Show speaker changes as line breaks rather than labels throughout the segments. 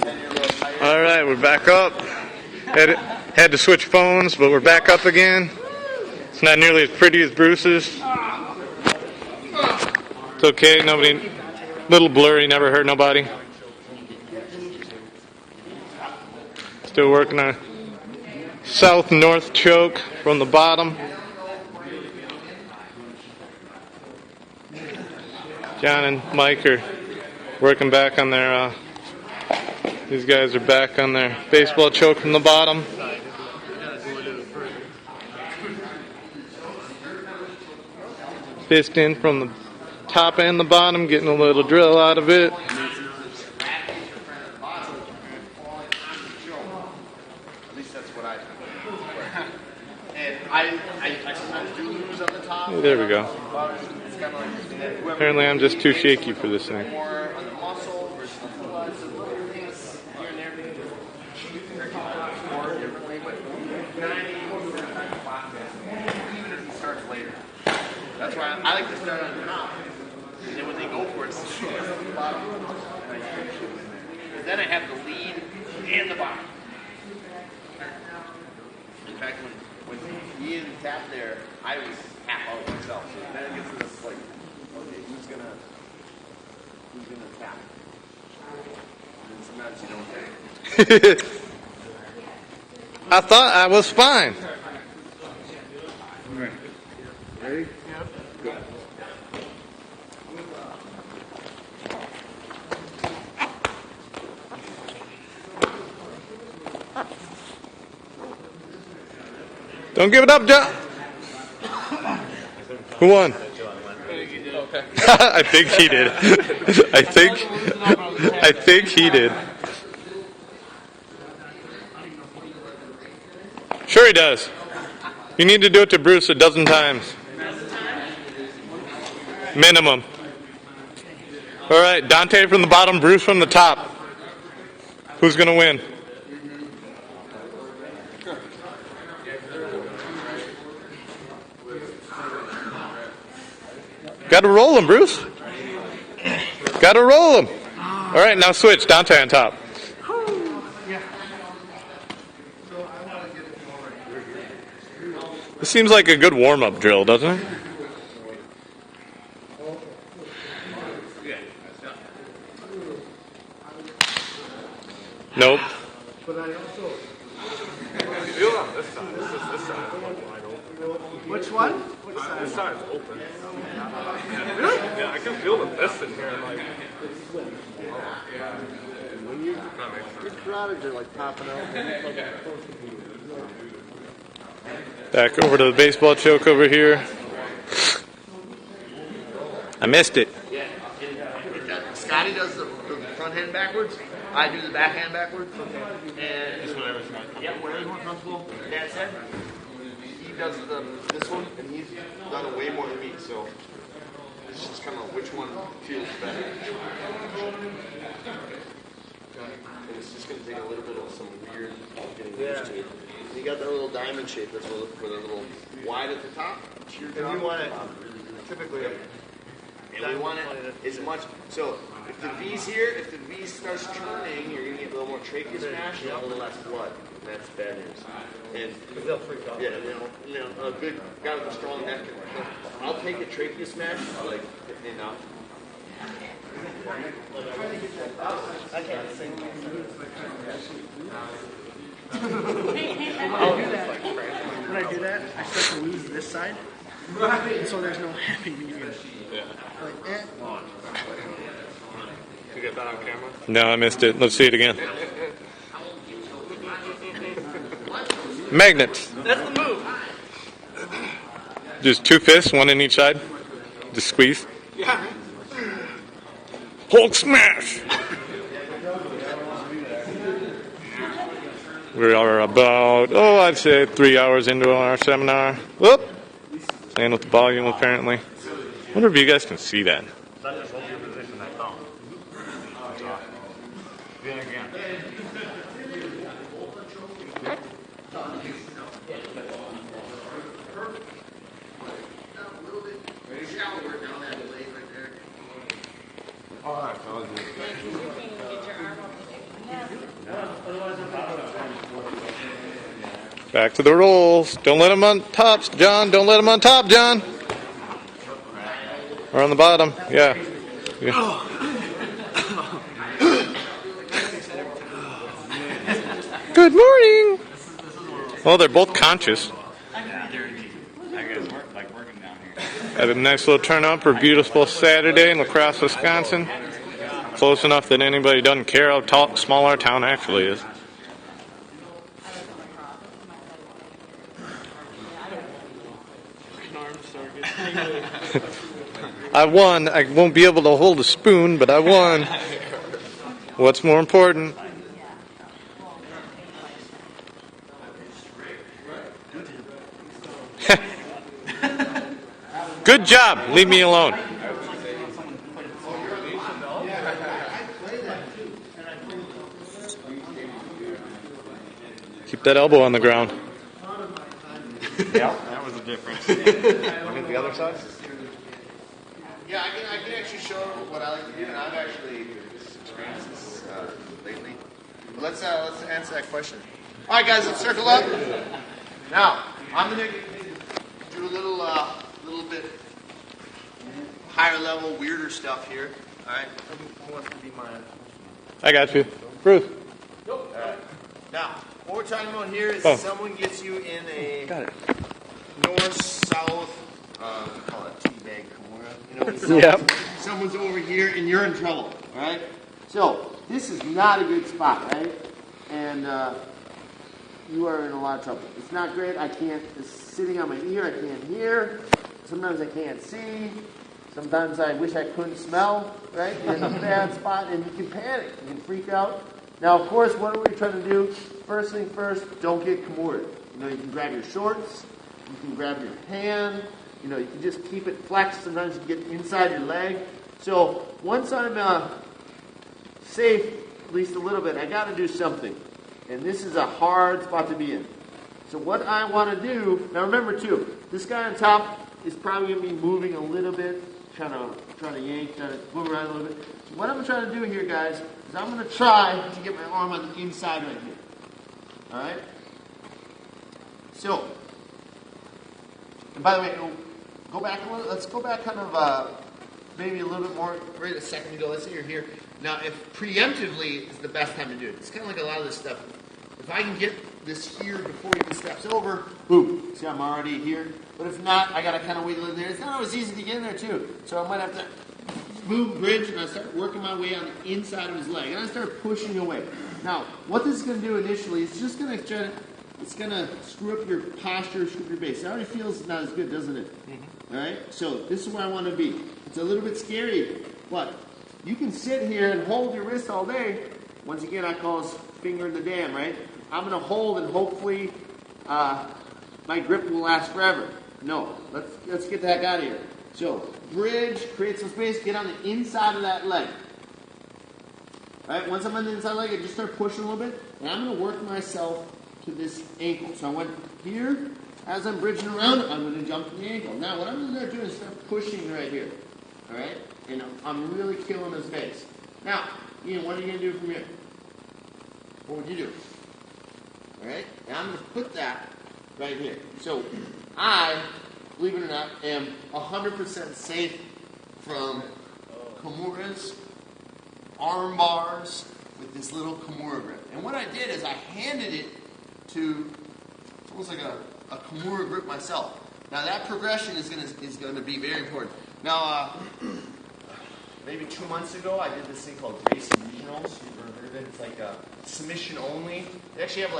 All right, we're back up. Had to switch phones, but we're back up again. It's not nearly as pretty as Bruce's. It's okay, nobody, little blurry, never hurt nobody. Still working on south-north choke from the bottom. John and Mike are working back on their, these guys are back on their baseball choke from the bottom. Fist in from the top and the bottom, getting a little drill out of it. There we go. Apparently I'm just too shaky for this thing.
That's why I like to start on top. And then when they go for it, it's the bottom. Because then I have the lead and the bottom. In fact, when Ian tapped there, I was half out myself. So then it gets to this like, okay, who's gonna tap? And sometimes you don't.
I thought I was fine.
All right. Ready? Yep. Go.
Don't give it up, John. Who won? I think he did. I think he did. Sure he does. You need to do it to Bruce a dozen times. Minimum. All right, Dante from the bottom, Bruce from the top. Who's going to win? Got to roll him, Bruce. Got to roll him. All right, now switch. Dante on top. This seems like a good warm-up drill, doesn't it? Nope.
But I also
feel on this side. This side is wide open.
which one? Which side?
This side's open.
Really?
Yeah, I can feel the fist in here. Like,
When your carotids are like popping out.
Back over to the baseball choke over here. I missed it.
Yeah. Scotty does the front hand backwards. I do the back hand backwards. And just whatever's comfortable. Yeah, whatever's more comfortable. Dad said he does this one, and he's done it way more than me. So it's just kind of which one feels better. And it's just going to take a little bit of some weird getting used to it. You got that little diamond shape that's with a little wide at the top. If you want it, typically, and we want it as much. So if the V's here, if the V starts turning, you're going to get a little more trachea smash and a little less blood. And that's bad news. And
they'll freak out.
yeah, you know, a good guy with a strong neck. I'll take a trachea smash, like enough. I can't sing.
When I do that, I start to lose this side. And so there's no happy medium.
Yeah.
Like,
Did you get that on camera?
No, I missed it. Let's see it again. Magnets.
That's the move.
Just two fists, one in each side. Just squeeze.
Yeah.
Hulk smash. We are about, I'd say 3 hours into our seminar. Whoop. Playing with the volume, apparently. I wonder if you guys can see that.
That just holds your position that thumb. That's awesome. Then again.
All right, so I'll do it.
Back to the rolls. Don't let him on top, John. Don't let him on top, John. Or on the bottom. Yeah. Good morning. Oh, they're both conscious. Had a nice little turnout for a beautiful Saturday in La Crosse, Wisconsin. Close enough that anybody doesn't care how small our town actually is. I won. I won't be able to hold a spoon, but I won. What's more important? Good job. Leave me alone. Keep that elbow on the ground.
Yeah, that was a difference. Look at the other side.
Yeah, I can actually show what I like to do, and I've actually experienced this lately. But let's answer that question. All right, guys, let's circle up. Now, I'm gonna do a little bit higher level, weirder stuff here. All right, who wants to be mine?
I got you. Bruce.
All right. Now, what we're talking about here is someone gets you in a north-south, we call it teabag Kimura. You know,
Yep.
Someone's over here and you're in trouble. All right. So this is not a good spot, right? And you are in a lot of trouble. It's not great. I can't. It's sitting on my ear. I can't hear. Sometimes I can't see. Sometimes I wish I couldn't smell. Right? You're in a bad spot, and you can panic. You can freak out. Now, of course, what are we trying to do? First thing first, don't get Kimured. You know, you can grab your shorts. You can grab your hand. You know, you can just keep it flexed. Sometimes you get inside your leg. So once I'm safe, at least a little bit, I got to do something. And this is a hard spot to be in. So what I want to do, now remember too, this guy on top is probably going to be moving a little bit, trying to yank, trying to move around a little bit. So what I'm trying to do here, guys, is I'm going to try to get my arm on the inside right here. All right? So, and by the way, go back a little. Let's go back kind of maybe a little bit more. Right a second ago. Let's say you're here. Now, if preemptively is the best time to do it, it's kind of like a lot of this stuff. If I can get this here before he even steps over, boom. See, I'm already here. But if not, I got to kind of wiggle in there. It's not always easy to get in there, too. So I might have to move, bridge, and I start working my way on the inside of his leg. And I start pushing away. Now, what this is going to do initially is just going to try to, it's going to screw up your posture, screw up your base. It already feels not as good, doesn't it? Mm-hmm. All right? So this is where I want to be. It's a little bit scary, but you can sit here and hold your wrist all day. Once again, I call this finger in the dam, right? I'm going to hold, and hopefully my grip will last forever. No, let's get the heck out of here. So bridge, create some space, get on the inside of that leg. All right, once I'm on the inside leg, I just start pushing a little bit, and I'm going to work myself to this ankle. So I went here. As I'm bridging around, I'm going to jump to the ankle. Now, what I'm going to start doing is start pushing right here. All right? And I'm really killing his base. Now, Ian, what are you going to do from here? What would you do? All right? And I'm going to put that right here. So I, believe it or not, am 100% safe from Kimuras, arm bars with this little Kimura grip. And what I did is I handed it to, it's almost like a Kimura grip myself. Now that progression is going to be very important. Now, maybe 2 months ago, I did this thing called Gracie Regionals. You've ever heard of it? It's like a submission only. They actually have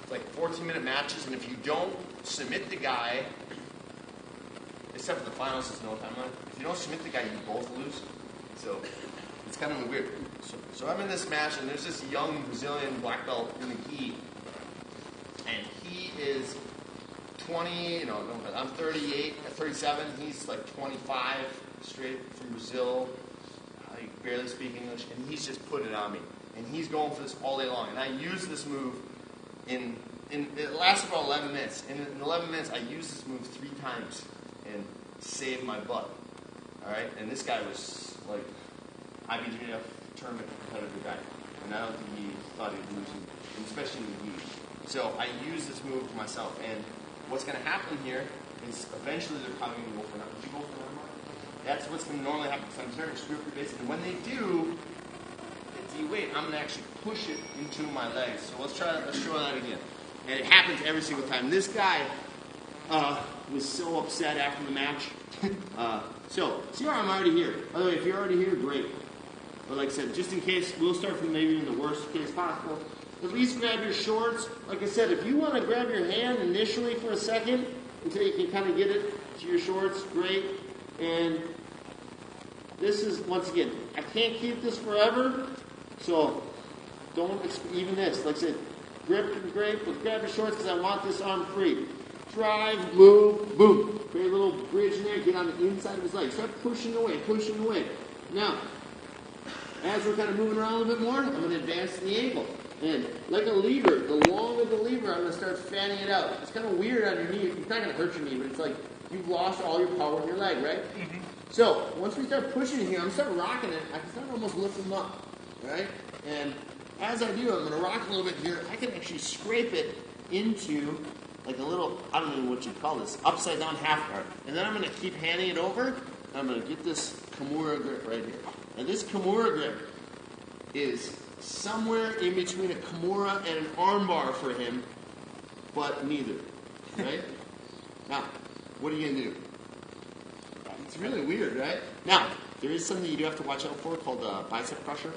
it's like 14-minute matches, and if you don't submit the guy, except for the finals, there's no timeline. If you don't submit the guy, you both lose. So it's kind of weird. So I'm in this match, and there's this young Brazilian black belt in the gi, and he is 20, I'm 38, 37. He's like 25, straight from Brazil. I barely speak English, and he's just put it on me. And he's going for this all day long. And I use this move it lasted about 11 minutes. And in 11 minutes, I used this move 3 times and saved my butt. All right? And this guy was like IBJJF tournament competitive guy. And I don't think he thought he'd lose, especially in the gi. So I use this move for myself. And what's going to happen here is eventually they're probably going to go for an armbar. Did you go for an armbar? That's what's going to normally happen. So I'm starting to screw up your base. And when they do, I'm going to actually push it into my legs. So let's show that again. And it happens every single time. This guy was so upset after the match. So, see how I'm already here. By the way, if you're already here, great. But like I said, just in case, we'll start from maybe in the worst case possible. At least grab your shorts. Like I said, if you want to grab your hand initially for a second, until you can kind of get it to your shorts, great. And this is, once again, I can't keep this forever. So, don't, even this, like I said, grip is great, but grab your shorts because I want this arm free. Drive, move, boom. Create a little bridge in there, get on the inside of his leg. Start pushing away, pushing away. Now, as we're kind of moving around a little bit more, I'm going to advance the ankle. And like a lever, the longer the lever, I'm going to start fanning it out. It's kind of weird on your knee. It's not going to hurt your knee, but it's like you've lost all your power in your leg, right? Mm-hmm. So, once we start pushing it here, I'm going to start rocking it. I can start almost lifting them up, right? And as I do, I'm going to rock it a little bit here. I can actually scrape it into like a little, I don't know what you call this, upside down half guard. And then I'm going to keep handing it over, and I'm going to get this Kimura grip right here. And this Kimura grip is somewhere in between a Kimura and an armbar for him, but neither, right? Now, what are you going to do? It's really weird, right? Now, there is something you do have to watch out for called bicep crusher.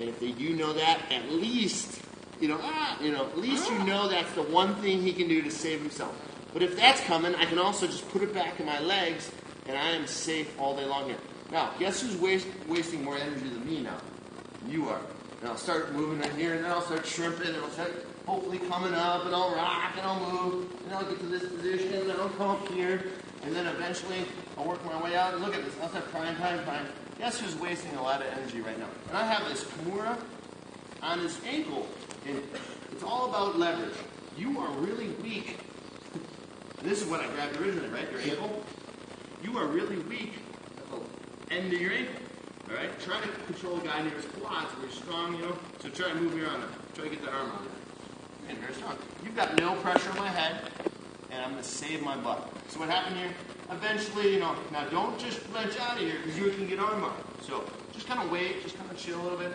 And if they do know that, at least, at least you know that's the one thing he can do to save himself. But if that's coming, I can also just put it back in my legs, and I am safe all day long here. Now, guess who's wasting more energy than me now? You are. And I'll start moving right here, and then I'll start shrimping, and I'll start hopefully coming up, and I'll rock, and I'll move, and I'll get to this position, and then I'll come up here, and then eventually I'll work my way out, and look at this. I'll start crying. Guess who's wasting a lot of energy right now? And I have this Kimura on his ankle, and it's all about leverage. You are really weak. This is what I grabbed originally, right? Your ankle. You are really weak at the end of your ankle. All right? Try to control a guy near his quads where you're strong, So try to move your arm. Try to get that arm on there. And very strong. You've got no pressure on my head, and I'm going to save my butt. So what happened here? Eventually, now don't just wrench out of here because you can get armbar. So just kind of wait, just kind of chill a little bit.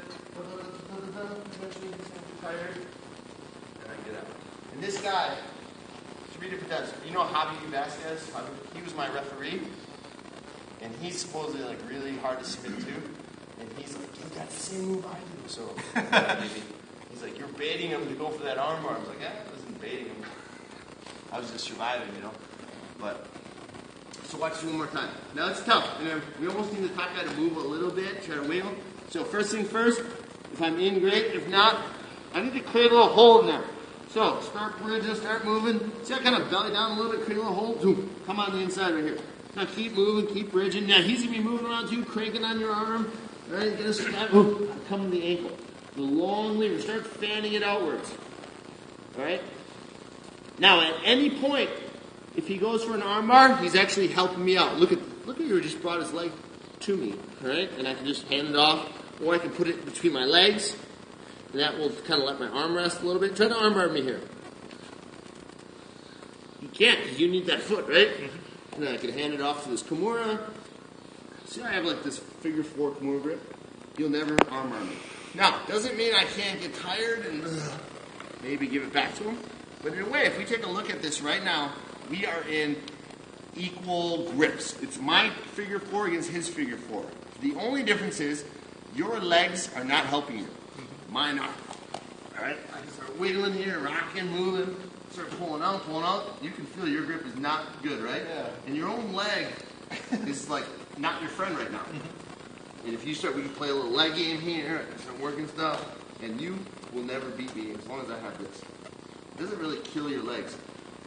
Eventually, he's going to be tired, and I get out. And this guy, 3 different times. You know Javi Vasquez? He was my referee, and he's supposedly like really hard to submit to. And he's like, you got the same move I do. So he's like, you're baiting him to go for that armbar. I was like, I wasn't baiting him. I was just surviving, But so watch this one more time. Now it's tough. And we almost need the top guy to move a little bit, try to wiggle. So first thing first, if I'm in, great. If not, I need to create a little hole in there. So start bridging, start moving. See, I kind of belly down a little bit, create a little hole. Boom. Come on the inside right here. Now keep moving, keep bridging. Now he's going to be moving around too, cranking on your arm. All right, get a snap. Boom. Come to the ankle. The long lever. Start fanning it outwards. All right? Now at any point, if he goes for an armbar, he's actually helping me out. Look at you just brought his leg to me, all right? And I can just hand it off, or I can put it between my legs, and that will kind of let my arm rest a little bit. Try to armbar me here. You can't, because you need that foot, right? Mm-hmm. And then I can hand it off to this Kimura. See, I have like this figure 4 Kimura grip. You'll never armbar me. Now, doesn't mean I can't get tired and maybe give it back to him. But in a way, if we take a look at this right now, we are in equal grips. It's my figure 4 against his figure 4. The only difference is your legs are not helping you. Mine are. All right? I can start wiggling here, rocking, moving, start pulling out. You can feel your grip is not good, right? Yeah. And your own leg is like not your friend right now. And if you start, we can play a little leg game here, start working stuff, and you will never beat me as long as I have this. It doesn't really kill your legs.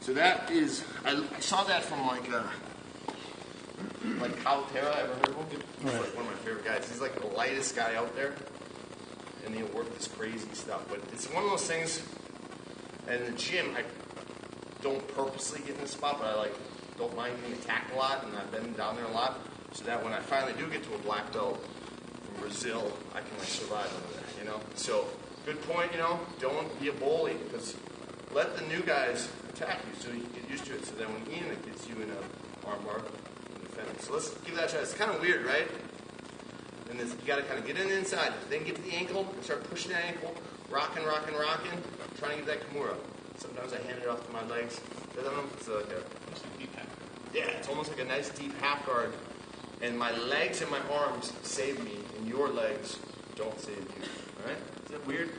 So that is, I saw that from like Kyle Terra, ever heard of him? He's like one of my favorite guys. He's like the lightest guy out there, and he'll work this crazy stuff. But it's one of those things, and in the gym, I don't purposely get in this spot, but I don't mind being attacked a lot, and I've been down there a lot, so that when I finally do get to a black belt from Brazil, I can survive under that, So, good point, don't be a bully, because let the new guys attack you so you can get used to it. So then when Ian gets you in an armbar, you can defend it. So let's give that a try. It's kind of weird, right? And you got to kind of get in the inside, then get to the ankle and start pushing that ankle, rocking, trying to get that Kimura. Sometimes I hand it off to my legs. So like yeah, it's almost like a nice deep half guard. And my legs and my arms save me, and your legs don't save you. All right? Is that weird?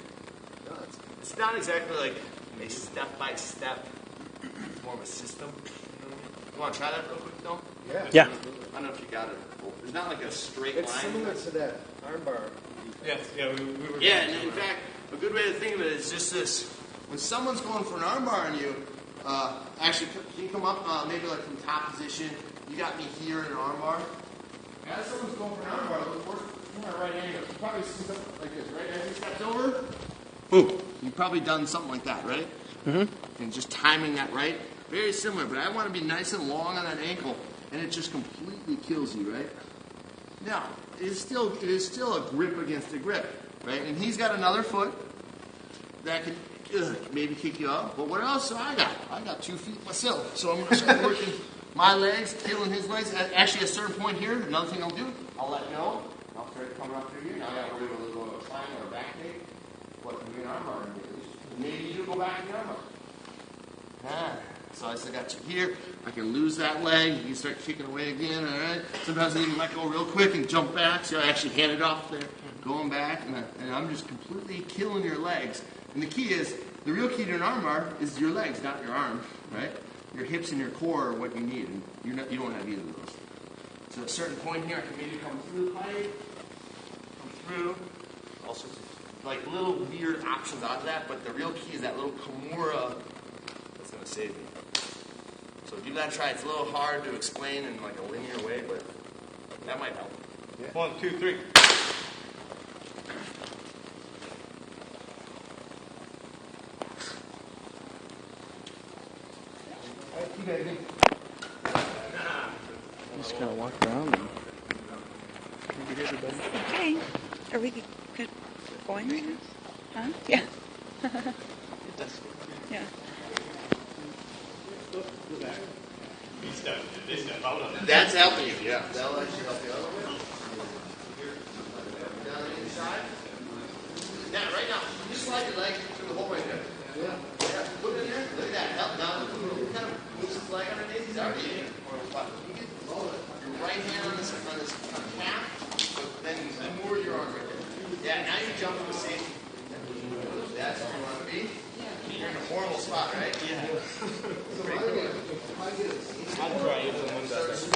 No, it's not exactly like a step-by-step. It's more of a system. You want to try that real quick, though?
Yeah.
I don't know if you got it. There's not like a straight line.
It's similar to that armbar.
Yes, yeah, we were.
Yeah, and in fact, a good way to think of it is just this. When someone's going for an armbar on you, actually, can you come up maybe like from top position? You got me here in an armbar. As someone's going for an armbar, look for my right angle. You probably see something like this, right? As he steps over, boom. You've probably done something like that, right? Mm-hmm. And just timing that right. Very similar, but I want to be nice and long on that ankle, and it just completely kills you, right? Now, it is still a grip against a grip, right? And he's got another foot that can maybe kick you out. But what else do I got? I got 2 feet myself. So I'm going to start working my legs, killing his legs. Actually, at a certain point here, another thing I'll do, I'll let go. I'll start coming up through here. Now I got to worry about a little triangle or back take. What can be an armbar? Maybe you do go back in the armbar. So I still got you here. I can lose that leg. You can start kicking away again, all right? Sometimes I even let go real quick and jump back. So I actually hand it off there, going back, and I'm just completely killing your legs. And the key is, the real key to an armbar is your legs, not your arms, right? Your hips and your core are what you need, and you don't have either of those. So at a certain point here, I can maybe come through the pipe, come through, all sorts of like little weird options out of that, but the real key is that little Kimura that's going to save me. So give that a try. It's a little hard to explain in like a linear way, but that might help.
Yeah. 1, 2, 3.
Just kind of walk around and get everybody.
Okay. Are we good going right now? Huh? Yeah. Yeah.
That's helping you, yeah. That'll actually help you out a little bit. Down the inside. Now, right now, you slide your leg through the hole right there. Yeah. Put it in there. Look at that. Help down. Kind of moves his leg underneath. He's already in it. You get your right hand on this kind of calf, then more your arm right there. Yeah, now you jump to the safety. That's where you want to be. You're in a horrible spot, right? Yeah. Pretty cool.
I'll try it when one does.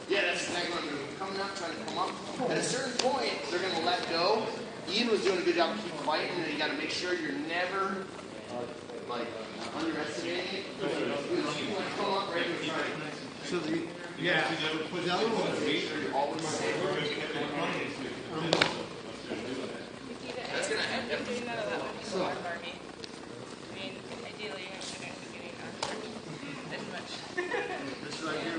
Yeah, that's exactly what I'm doing. Coming up, trying to come up. At a certain point, they're going to let go. Ian was doing a good job of keeping fighting, and you got to make sure you're never like underestimating it. You want to come up right in front. So the other one is always safe. That's going to happen.
Doing none of that would be so hard, Barbie. I mean, ideally, I shouldn't be getting this much.
This right here.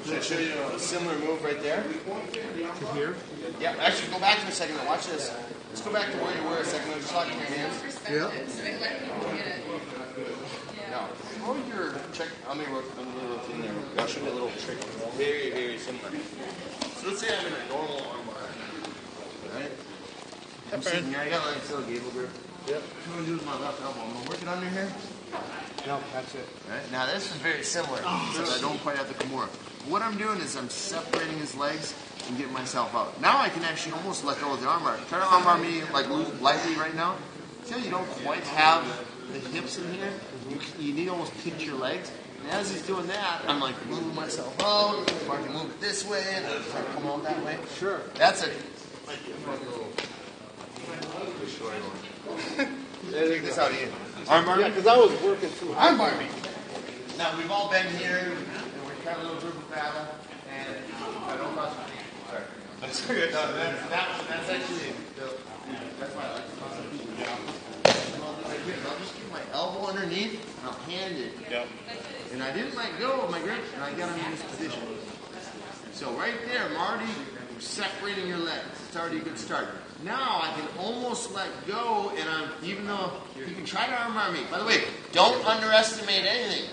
Should I show you a similar move right there?
To here?
Yeah, actually, go back to a second. Watch this. Let's go back to where you were a second. Just talking your hands.
Yeah.
Now, throw your check. I'm going to rotate there. I'll show you a little trick. Very, very similar. So let's say I'm in a normal armbar. Alright? I'm sitting here. I got like a little gable grip. Yep. What I'm going to do with my left elbow. I'm going to work it under here.
No, that's it.
Right? Now this is very similar, because I don't quite have the Kimura. What I'm doing is I'm separating his legs and getting myself out. Now I can actually almost let go of the armbar. Try to armbar me like lightly right now. See how you don't quite have the hips in here? You need to almost pinch your legs. And as he's doing that, I'm like moving myself out, or I can move it this way, and then try to come out that way. Sure. That's a might be a fun little short one. Check this out, Ian. Armbar me?
Because I was working too hard.
Armbar me. Now we've all been here, and we're kind of a little group of battle, and I don't cross my feet. Sorry. That's good. No, that's actually that's why I like to cross my feet. I'll just keep my elbow underneath, and I'll hand it.
Yep.
And I didn't let go of my grip, and I got him in this position. So right there, I'm already separating your legs. It's already a good start. Now I can almost let go, and even though you can try to armbar me. By the way, don't underestimate anything.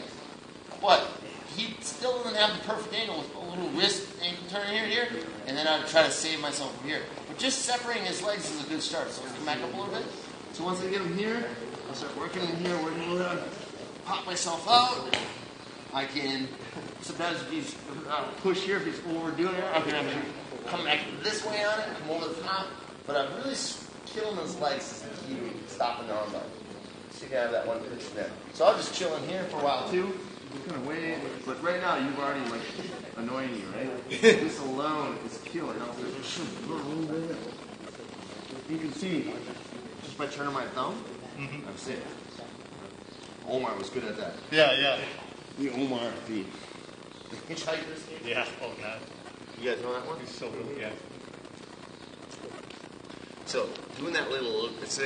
But he still doesn't have the perfect angle with a little wrist ankle turn here, and then I'd try to save myself from here. But just separating his legs is a good start. So let's come back up a little bit. So once I get him here, I'll start working in here, working a little bit. Pop myself out. I can, sometimes if he's push here, if he's overdoing it, I can actually come back this way on it, come over the top. But I'm really killing his legs is the key to stopping the armbar. So you can have that one pitch there. So I'll just chill in here for a while too. Kind of wait, but right now you've already like annoying you, right? This alone is killing. You can see just by turning my thumb, I'm safe. Omar was good at that.
Yeah.
The Omar, the hitchhiker's game.
Yeah. Oh God.
You guys know that one?
He's so good. Yeah.
So doing that little, it's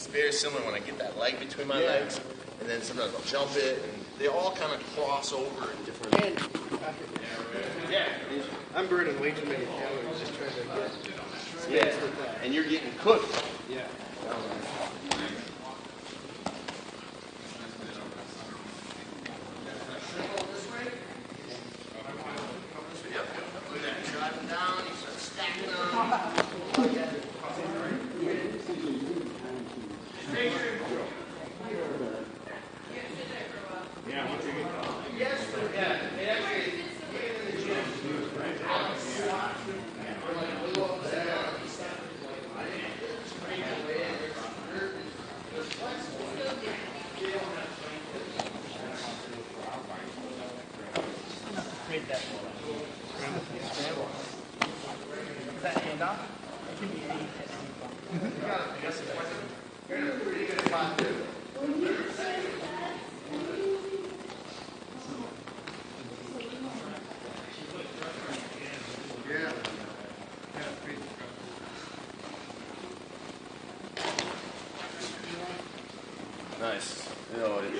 very similar when I get that leg between my legs, and then sometimes I'll jump it, and they all kind of cross over in different.
I'm burning way too many calories just trying to get.
And you're getting cooked.
Yeah.
Driving down, you start stacking them.
Create that. That handoff, it can be any
Nice.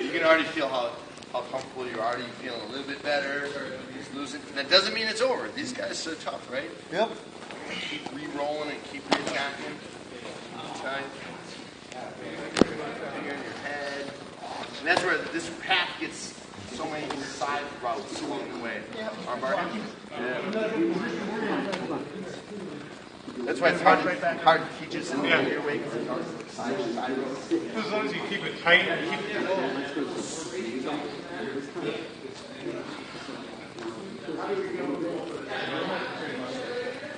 You can already feel how comfortable you're already feeling a little bit better. Just losing. That doesn't mean it's over. These guys are tough, right?
Yep.
Keep re-rolling and keep re-attacking. Okay. Finger in your head. And that's where this path gets so many side routes along the way. Armbar. Yeah. That's why it's hard to teach us in the linear way because it's hard to side routes.
As long as you keep it tight and keep it low.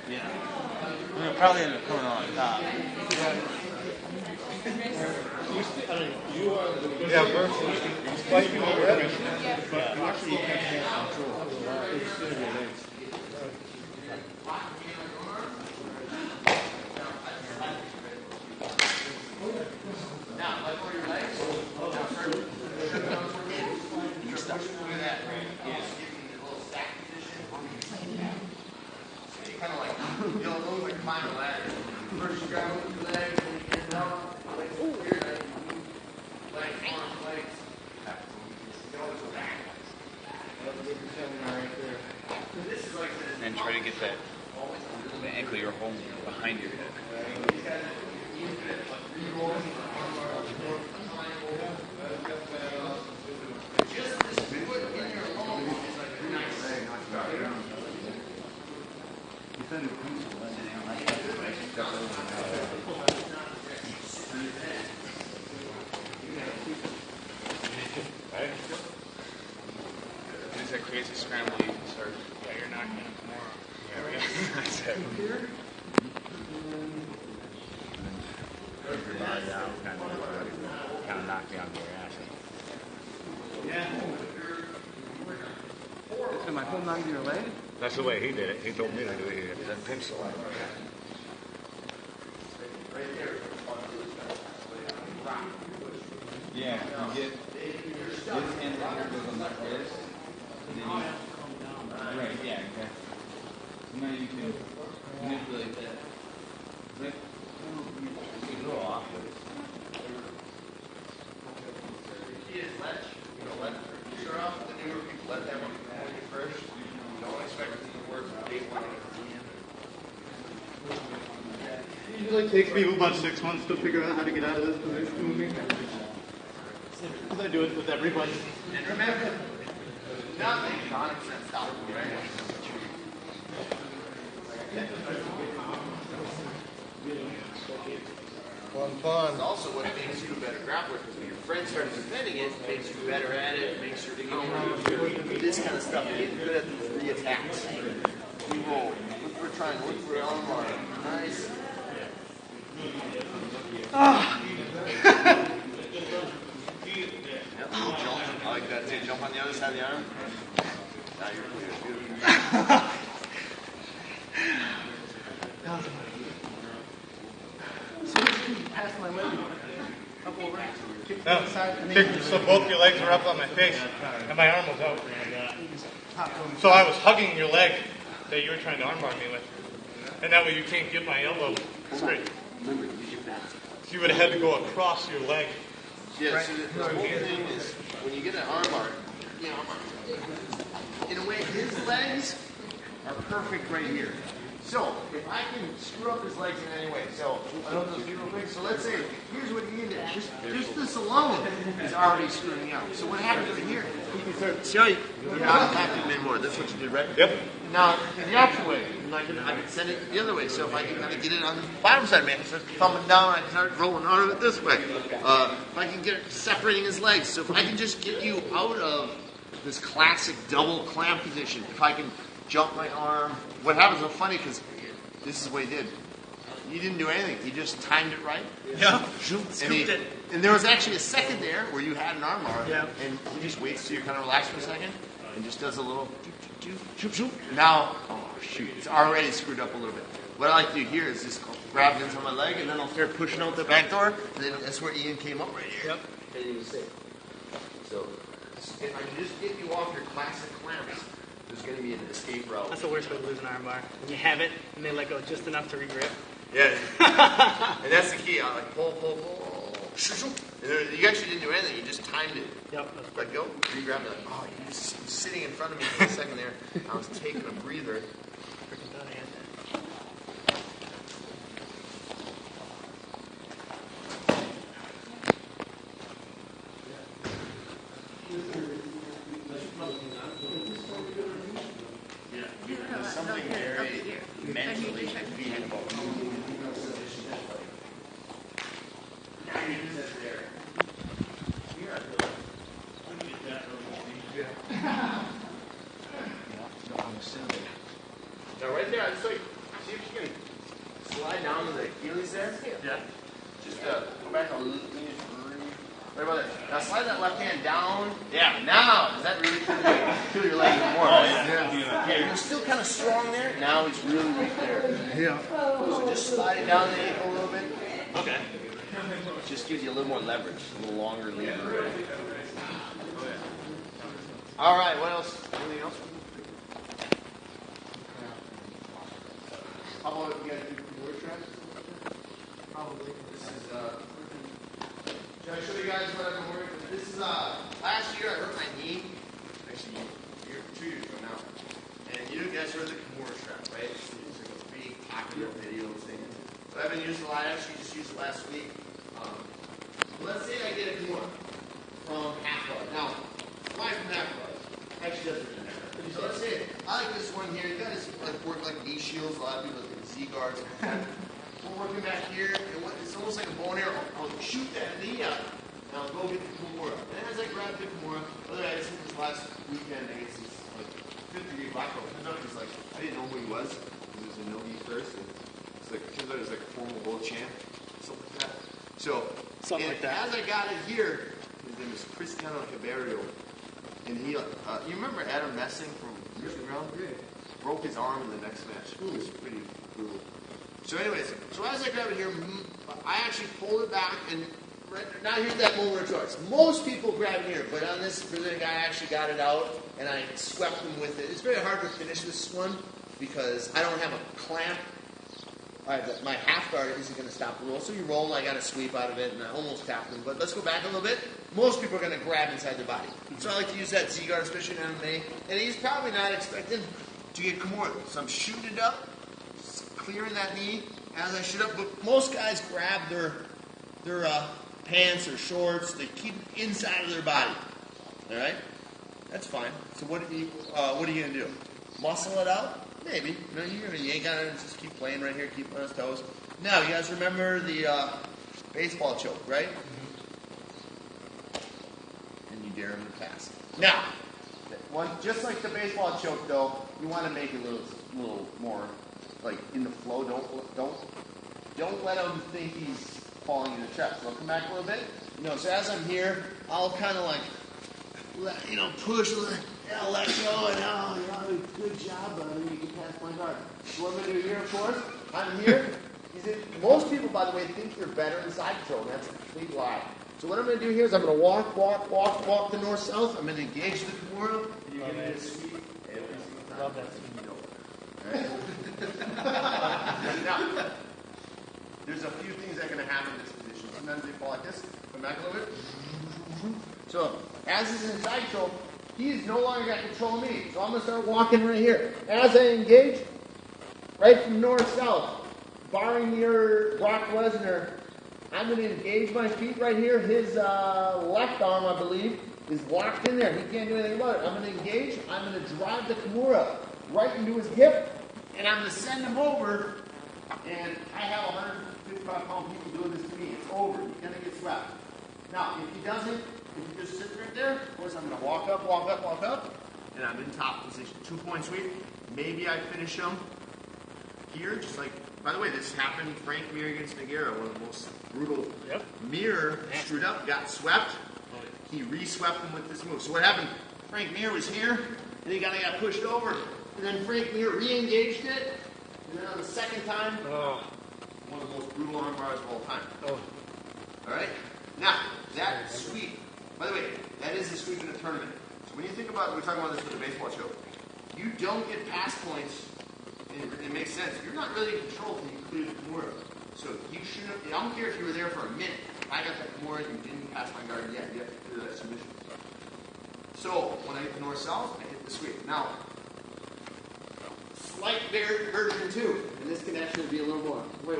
Yeah. We'll probably end up coming on top.
Yeah, versus spiking over it.
Actually, you can't have control. It's your legs.
You're stuck doing that, right? Yeah. Give me a little stack position. You kind of like, you'll almost like climb a ladder. First you grab with your legs, and you get down, legs over here, then you move legs, arms, legs. You can always go back.
And try to get that the ankle you're holding behind your head. It's that crazy scramble you can start.
Yeah, you're not going to tomorrow.
That's it.
Your body out, kind of knock you on your ass.
Am I holding on to your leg?
That's the way he did it. He told me to do it. He had that pencil.
Yeah, you get this end right here goes on that wrist. And then you, right, yeah, exactly. So now you can manipulate that. It's a little awkward.
Key is let start off with the newer people, let them work first. Don't expect it to work from day one to the end.
usually takes me about 6 months to figure out how to get out of this position moving. Because I do it with everybody.
And remember, nothing is 100% stoppable, right?
Fun.
It's also what makes you a better grappler, because when your friends start defending it, it makes you better at it, it makes you this kind of stuff. You're getting good at these re-attacks. We roll. Look for a triangle. Look for an arm bar. Nice. Yep, jump. I like that too. Jump on the other side of the arm. Now you're clear. Beautiful.
Past my leg. Up over. Kick to
No.
the side. And then
So both your legs were up on my face, and my arm was out. So I was hugging your leg that you were trying to armbar me with. And that way you can't get my elbow straight.
Remember, use your back.
So you would have had to go across your leg.
Yeah, so the whole thing is, when you get an arm bar, in a way, his legs are perfect right here. So, if I can screw up his legs in any way, so, I don't know if you real quick, so let's say, here's what you did. Just this alone is already screwing you up. So what happens right here? See how you're not attacking him anymore. That's what you did, right?
Yep.
Now, the opposite way, I can send it the other way. So if I can kind of get it on the bottom side, man, I start thumbing down, I can start rolling out of it this way. If I can get it separating his legs. So if I can just get you out of this classic double clamp position, if I can jump my arm, what happens is funny because this is what he did. He didn't do anything. He just timed it right.
Yeah.
And there was actually a second there where you had an arm bar.
Yeah.
And he just waits till you kind of relax for a second and just does a little shoop, shoop. Now, oh shoot, it's already screwed up a little bit. What I like to do here is just grab it on my leg and then I'll start pushing out the back door. And then that's where Ian came up right here.
Yep.
And he was safe. So if I can just get you off your classic clamps, there's going to be an escape route.
That's the worst way to lose an arm bar. When you have it and they let go just enough to regrip.
Yeah. And that's the key. I like pull. Shoop, shoop. And then you actually didn't do anything. You just timed it.
Yep.
Let go. Re-grab it. Like, oh, he was sitting in front of me for a second there. I was taking a breather.
Freaking thought I had that.
There's something very mentally defeating about Now right there, just like, see if you can slide down to the Achilles there.
Yeah.
Just go back a little. Right about there. Now slide that left hand down. Yeah, now, does that really feel your leg even more? Oh, yeah. You're still kind of strong there. Now he's really weak there.
Yeah.
So just slide it down the ankle a little bit.
Okay.
Just gives you a little more leverage, a little longer lever. All right, what else? Anything else? How about you guys do more straps?
Probably.
This is, should I show you guys what I've been working with? This is, last year I hurt my knee. Actually, 2 years ago now. And you guys heard the Kimura strap, right? It's like a big popular video thing. So I've been using a lot. I actually just used it last week. Let's say I get a Kimura from half guard. Now, why from half guard? Actually doesn't really matter. So let's say, I like this one here. You guys like work like knee shields. A lot of people like Z guards. We're working back here, and it's almost like a bow and arrow. I'll shoot that knee out, and I'll go get the Kimura. And as I grab the Kimura, other guys, this last weekend against this like 50-degree black belt, turns out he's like, I didn't know who he was. He was a no-gi first, and it's like, turns out he's like a former world champ, something like that. So, as I got it here, his name is Cristiano Ribeiro, and he, you remember Adam Messing from Instagram? Broke his arm in the next match. It was pretty brutal. So anyways, so as I grab it here, I actually pull it back, and now here's that moment of choice. Most people grab it here, but on this Brazilian guy, I actually got it out, and I swept him with it. It's very hard to finish this one, because I don't have a clamp. My half guard isn't going to stop the roll, so you roll, I got a sweep out of it, and I almost tapped him. But let's go back a little bit. Most people are going to grab inside their body. So I like to use that Z guard, especially in MMA, and he's probably not expecting to get Kimura. So I'm shooting it up, clearing that knee, as I shoot up, but most guys grab their pants or shorts. They keep it inside of their body. All right, that's fine. So what are you gonna do? Muscle it out? Maybe. No, you're gonna yank on it and just keep playing right here, keep on his toes. Now, you guys remember the baseball choke, right? And you dare him to pass. Now, just like the baseball choke, though, you want to make it a little more like in the flow. Don't let him think he's falling in the trap. So I'll come back a little bit. So as I'm here, I'll kind of like push, let go, and good job, buddy. You can pass my guard. So what I'm gonna do here, of course, I'm here. Most people, by the way, think they're better in side control, and that's a complete lie. So what I'm going to do here is I'm going to walk the north-south. I'm going to engage the Kimura. You're going to sweep every single time. Love that sweep. Now, there's a few things that are going to happen in this position. Sometimes they fall like this. Come back a little bit. So as he's in side control, he's no longer got control of me. So I'm going to start walking right here. As I engage, right from north-south, barring your Brock Lesnar, I'm going to engage my feet right here. His left arm, I believe, is locked in there. He can't do anything about it. I'm going to engage. I'm going to drive the Kimura right into his hip, and I'm going to send him over. And I have 155-pound people doing this to me. It's over. He's going to get swept. Now, if he doesn't, if he just sits right there, of course, I'm going to walk up, and I'm in top position. 2-point sweep. Maybe I finish him here, just like. By the way, this happened Frank Mir against Nogueira, one of the most brutal. Yep. Mir screwed up, got swept. He re-swept him with this move. So what happened? Frank Mir was here, and he got pushed over. And then Frank Mir re-engaged it. And then on the second time, one of the most brutal arm bars of all time. All right? Now, that sweep, by the way, that is a sweep in a tournament. So when you think about, we're talking about this with the baseball choke, you don't get pass points. It makes sense. You're not really in control until you clear the Kimura. So you shouldn't. I don't care if you were there for a minute. If I got that Kimura and you didn't pass my guard yet, you have to clear that submission. So when I hit the north-south, I hit the sweep. Now, slight version 2, and this can actually be a little more. Wait.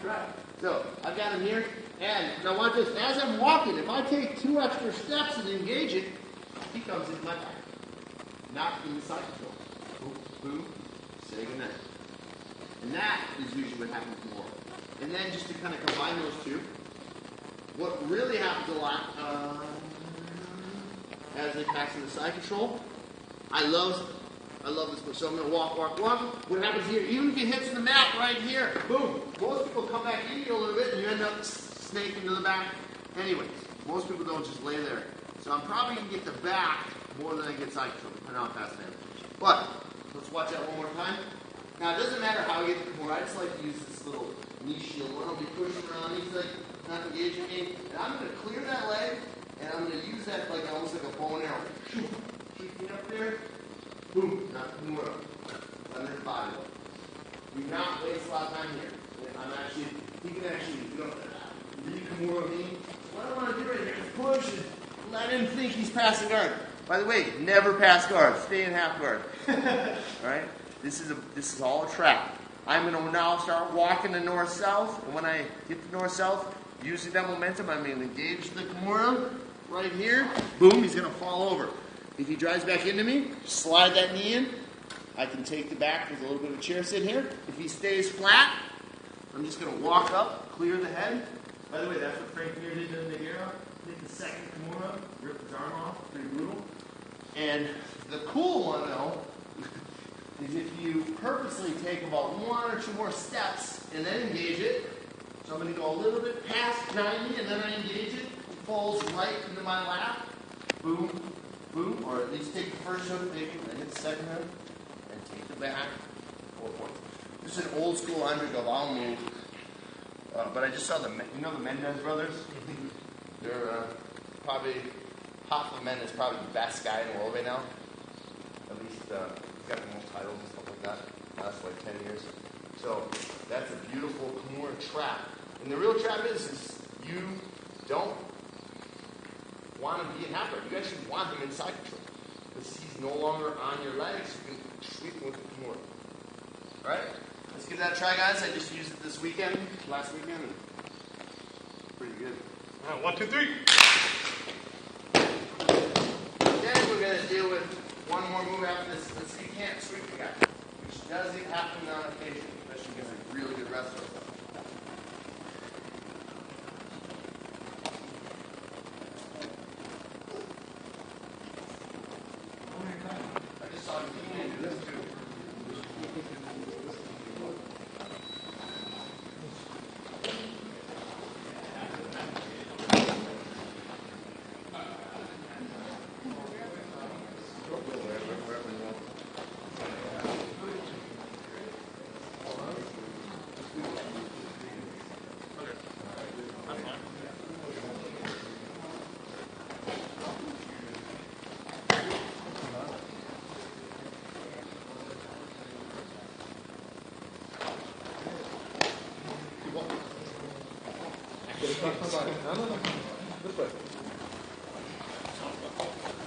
Right. So I've got him here, and now watch this. As I'm walking, if I take 2 extra steps and engage it, he comes into my back. Not in the side control. Boom, say goodnight. And that is usually what happens more. And then just to kind of combine those two, what really happens a lot as they pass in the side control, I love this move. So I'm going to walk. What happens here, even if he hits the mat right here, boom, most people come back in you a little bit and you end up snaking to the back. Anyways, most people don't just lay there. So I'm probably going to get the back more than I get side control, depending on how fast I am. But, let's watch that one more time. Now, it doesn't matter how I get the Kimura. I just like to use this little knee shield one. I'll be pushing around. He's like not engaging me. And I'm going to clear that leg, and I'm going to use that like almost like a bow and arrow. Keep me up there. Boom. Not the Kimura. Under the body. Do not waste a lot of time here. He can actually go re-Kimura me. What I want to do right here is push and let him think he's passing guard. By the way, never pass guard. Stay in half guard. All right? This is all a trap. I'm going to now start walking the north-south. And when I get the north-south, using that momentum, I'm going to engage the Kimura right here. Boom, he's going to fall over. If he drives back into me, slide that knee in. I can take the back with a little bit of a chair sit here. If he stays flat, I'm just going to walk up, clear the head. By the way, that's what Frank Mir did in the Nogueira. Hit the second Kimura, ripped his arm off, pretty brutal. And the cool one, though, is if you purposely take about 1 or 2 more steps and then engage it. So I'm going to go a little bit past 90 and then I engage it. It falls right into my lap. Boom, boom. Or at least take the first hook, maybe, and then hit the second hook, and take the back. 4 points. This is an old school Andre Galvao move. But I just saw the Mendez brothers? They're probably, Hoffman Mendez is probably the best guy in the world right now. At least he's got the most titles and stuff like that. Last like 10 years. So that's a beautiful Kimura trap. And the real trap is you don't want him to be in half guard. You actually want him in side control. Because he's no longer on your legs, you can sweep him with the Kimura. All right, let's give that a try, guys. I just used it this weekend, last weekend, and pretty good.
All right, 1, 2, 3.
Then we're going to deal with one more move after this. You can't sweep the guy, which doesn't happen on occasion, especially against a really good wrestler. I just saw Dean do this too.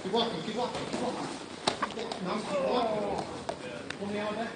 Keep walking, keep walking, keep walking. No, keep walking. Pull me out of that.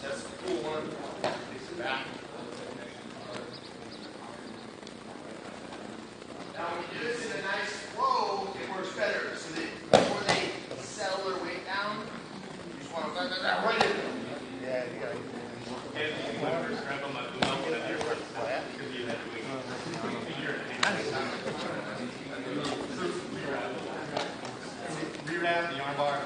That's a cool one. Fix it back. Now when you do this in a nice flow, it works better. So that before they settle their weight down, you just want to right in them. Yeah, you got it.
Hey, when I first grabbed on my blue belt, that year first, because you had to wait a year and a half. Rewrap the armbar.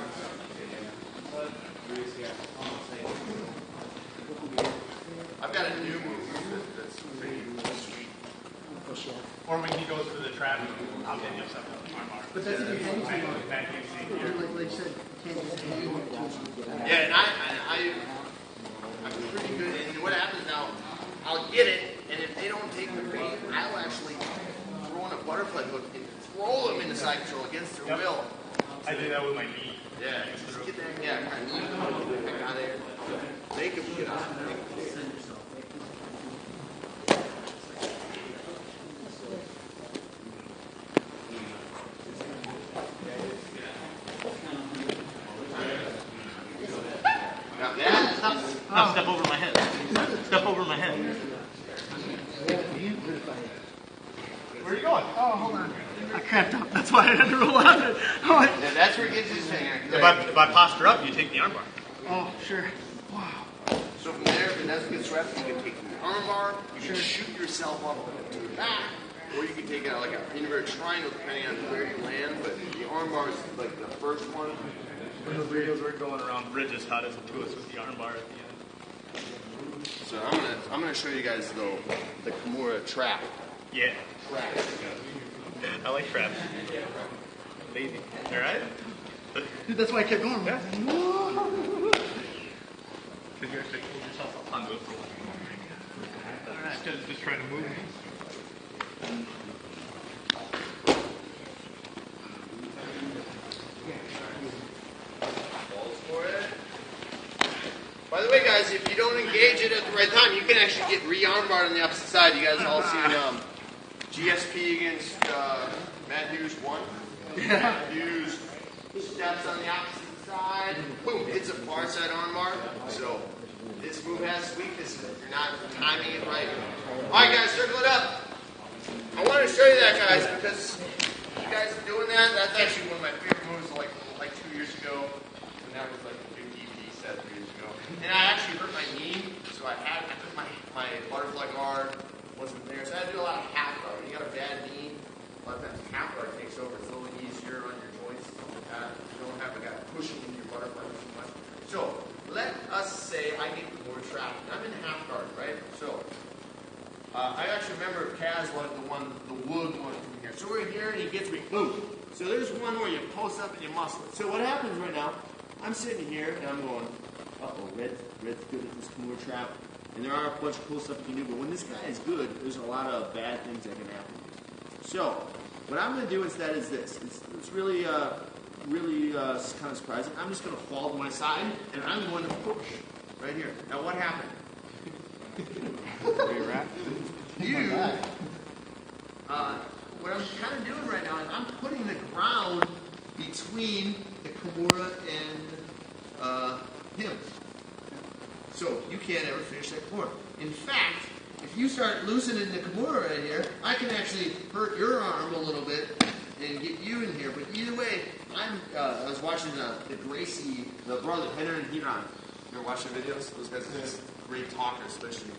I've got a new move that's pretty sweet.
Or when he goes for the trap, I'll get you something on the armbar.
But that's if you're hanging too long.
Back you see here.
Like you said, you can't just hang on too long.
Yeah, and I'm pretty good. And what happens now, I'll get it, and if they don't take the bait, I'll actually throw in a butterfly hook and throw them into side control against their will.
I do that with my knee.
Yeah, just get that, yeah, kind of knee the heck out of there. Make them get out. Now that,
No, step over my head. Step over my head. Where are you going?
Oh, hold on. I cramped up. That's why I had to roll out of it. I'm like,
yeah, that's where it gets his thing.
If I posture up, you take the armbar.
oh, sure. Wow.
So from there, if it doesn't get swept, you can take the armbar, you can shoot yourself up to the back, or you can take it out like an inverted triangle depending on where you land, but the armbar is like the first one.
When those videos were going around bridges, how does it do us with the armbar at the end?
So I'm gonna show you guys though the Kimura trap.
Yeah.
Trap.
I like traps. Lazy. Alright?
Dude, that's why I kept going.
Yeah. Because you actually pulled yourself up onto it. Alright. Instead of just trying to move.
By the way, guys, if you don't engage it at the right time, you can actually get re-armbarred on the opposite side. You guys all seen GSP against Matt Hughes 1? Matt Hughes steps on the opposite side, boom, hits a far side armbar. So this move has weaknesses if you're not timing it right. All right, guys, circle it up. I want to show you that, guys, because you guys are doing that. That's actually one of my favorite moves, like 2 years ago, and that was like a big DVD set 3 years ago. And I actually hurt my knee, so I put my butterfly guard wasn't there, so I had to do a lot of half guard. When you got a bad knee, a lot of times half guard takes over. It's a little easier on your joints. You don't have a guy pushing into your butterfly too much. So let us say I get the more trapped. I'm in half guard, right? So I actually remember Kaz wanted the wood one from here. So we're here and he gets me, boom. So there's one where you post up and you muscle it. So what happens right now I'm sitting here and I'm going, uh-oh, Red's good at this Kimura trap. And there are a bunch of cool stuff you can do, but when this guy is good, there's a lot of bad things that can happen. So, what I'm going to do instead is this. It's really kind of surprising. I'm just going to fall to my side, and I'm going to push right here. Now, what happened? What I'm kind of doing right now is I'm putting the ground between the Kimura and him. So you can't ever finish that Kimura. In fact, if you start loosening the Kimura right here, I can actually hurt your arm a little bit and get you in here. But either way, I was watching the Gracie, the brother, Henner and Hiran. You ever watch their videos? Those guys are great talkers, especially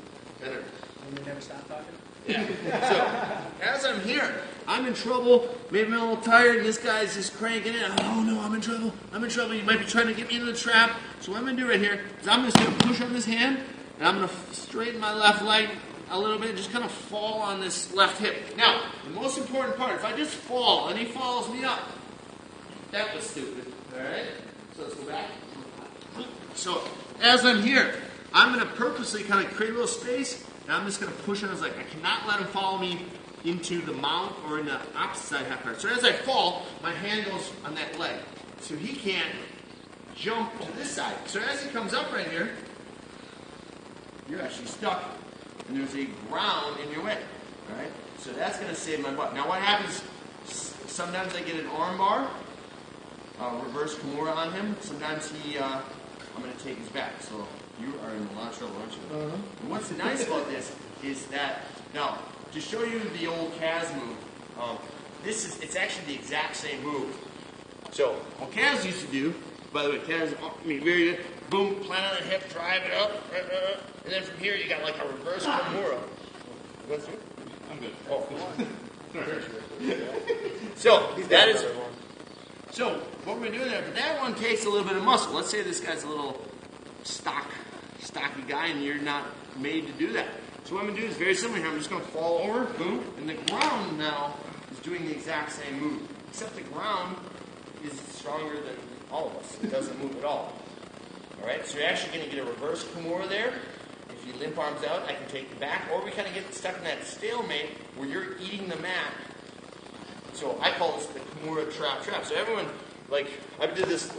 Henner.
And they never stop talking?
Yeah. So, as I'm here, I'm in trouble. Maybe I'm a little tired, and this guy's just cranking it. Oh no, I'm in trouble. I'm in trouble. You might be trying to get me into the trap. So what I'm going to do right here is I'm just going to push on this hand, and I'm going to straighten my left leg a little bit, just kind of fall on this left hip. Now, the most important part, if I just fall and he follows me up, that was stupid. All right? So let's go back. So as I'm here, I'm going to purposely kind of create a little space, and I'm just going to push on his leg. I cannot let him follow me into the mount or in the opposite side half guard. So as I fall, my hand goes on that leg. So he can't jump to this side. So as he comes up right here, you're actually stuck. And there's a ground in your way. Alright? So that's going to save my butt. Now what happens, sometimes I get an arm bar, reverse Kimura on him. Sometimes I'm going to take his back. So you are in a lot of trouble, aren't you? And what's nice about this is that, now, to show you the old Kaz move, it's actually the exact same move. So, what Kaz used to do, by the way, Kaz, very good, boom, plant on the hip, drive it up, and then from here you got like a reverse Kimura. What's it? I'm good. Oh, so, that is, so, what we're doing there, but that one takes a little bit of muscle. Let's say this guy's a little stocky guy and you're not made to do that. So what I'm going to do is very similar here. I'm just going to fall over, boom, and the ground now is doing the exact same move. Except the ground is stronger than all of us. It doesn't move at all. Alright, so you're actually going to get a reverse Kimura there. If you limp arms out, I can take the back. Or we kind of get stuck in that stalemate where you're eating the mat. So I call this the Kimura trap. So everyone, like, I did this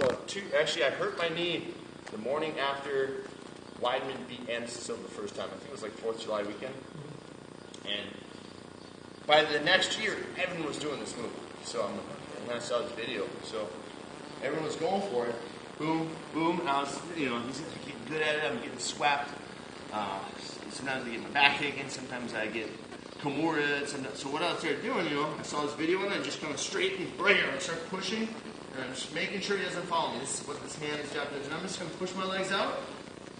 actually I hurt my knee the morning after Weidman beat Anderson the first time. I think it was like 4th of July weekend. And by the next year, everyone was doing this move. So and I saw this video. So everyone was going for it. Boom, boom. And I was, he's getting good at it. I'm getting swept. Sometimes I get my back taken. Sometimes I get Kimura. So what I started doing, I saw this video and I just kind of straighten right here. I start pushing. And I'm just making sure he doesn't follow me. This is what this hand is job does. And I'm just going to push my legs out.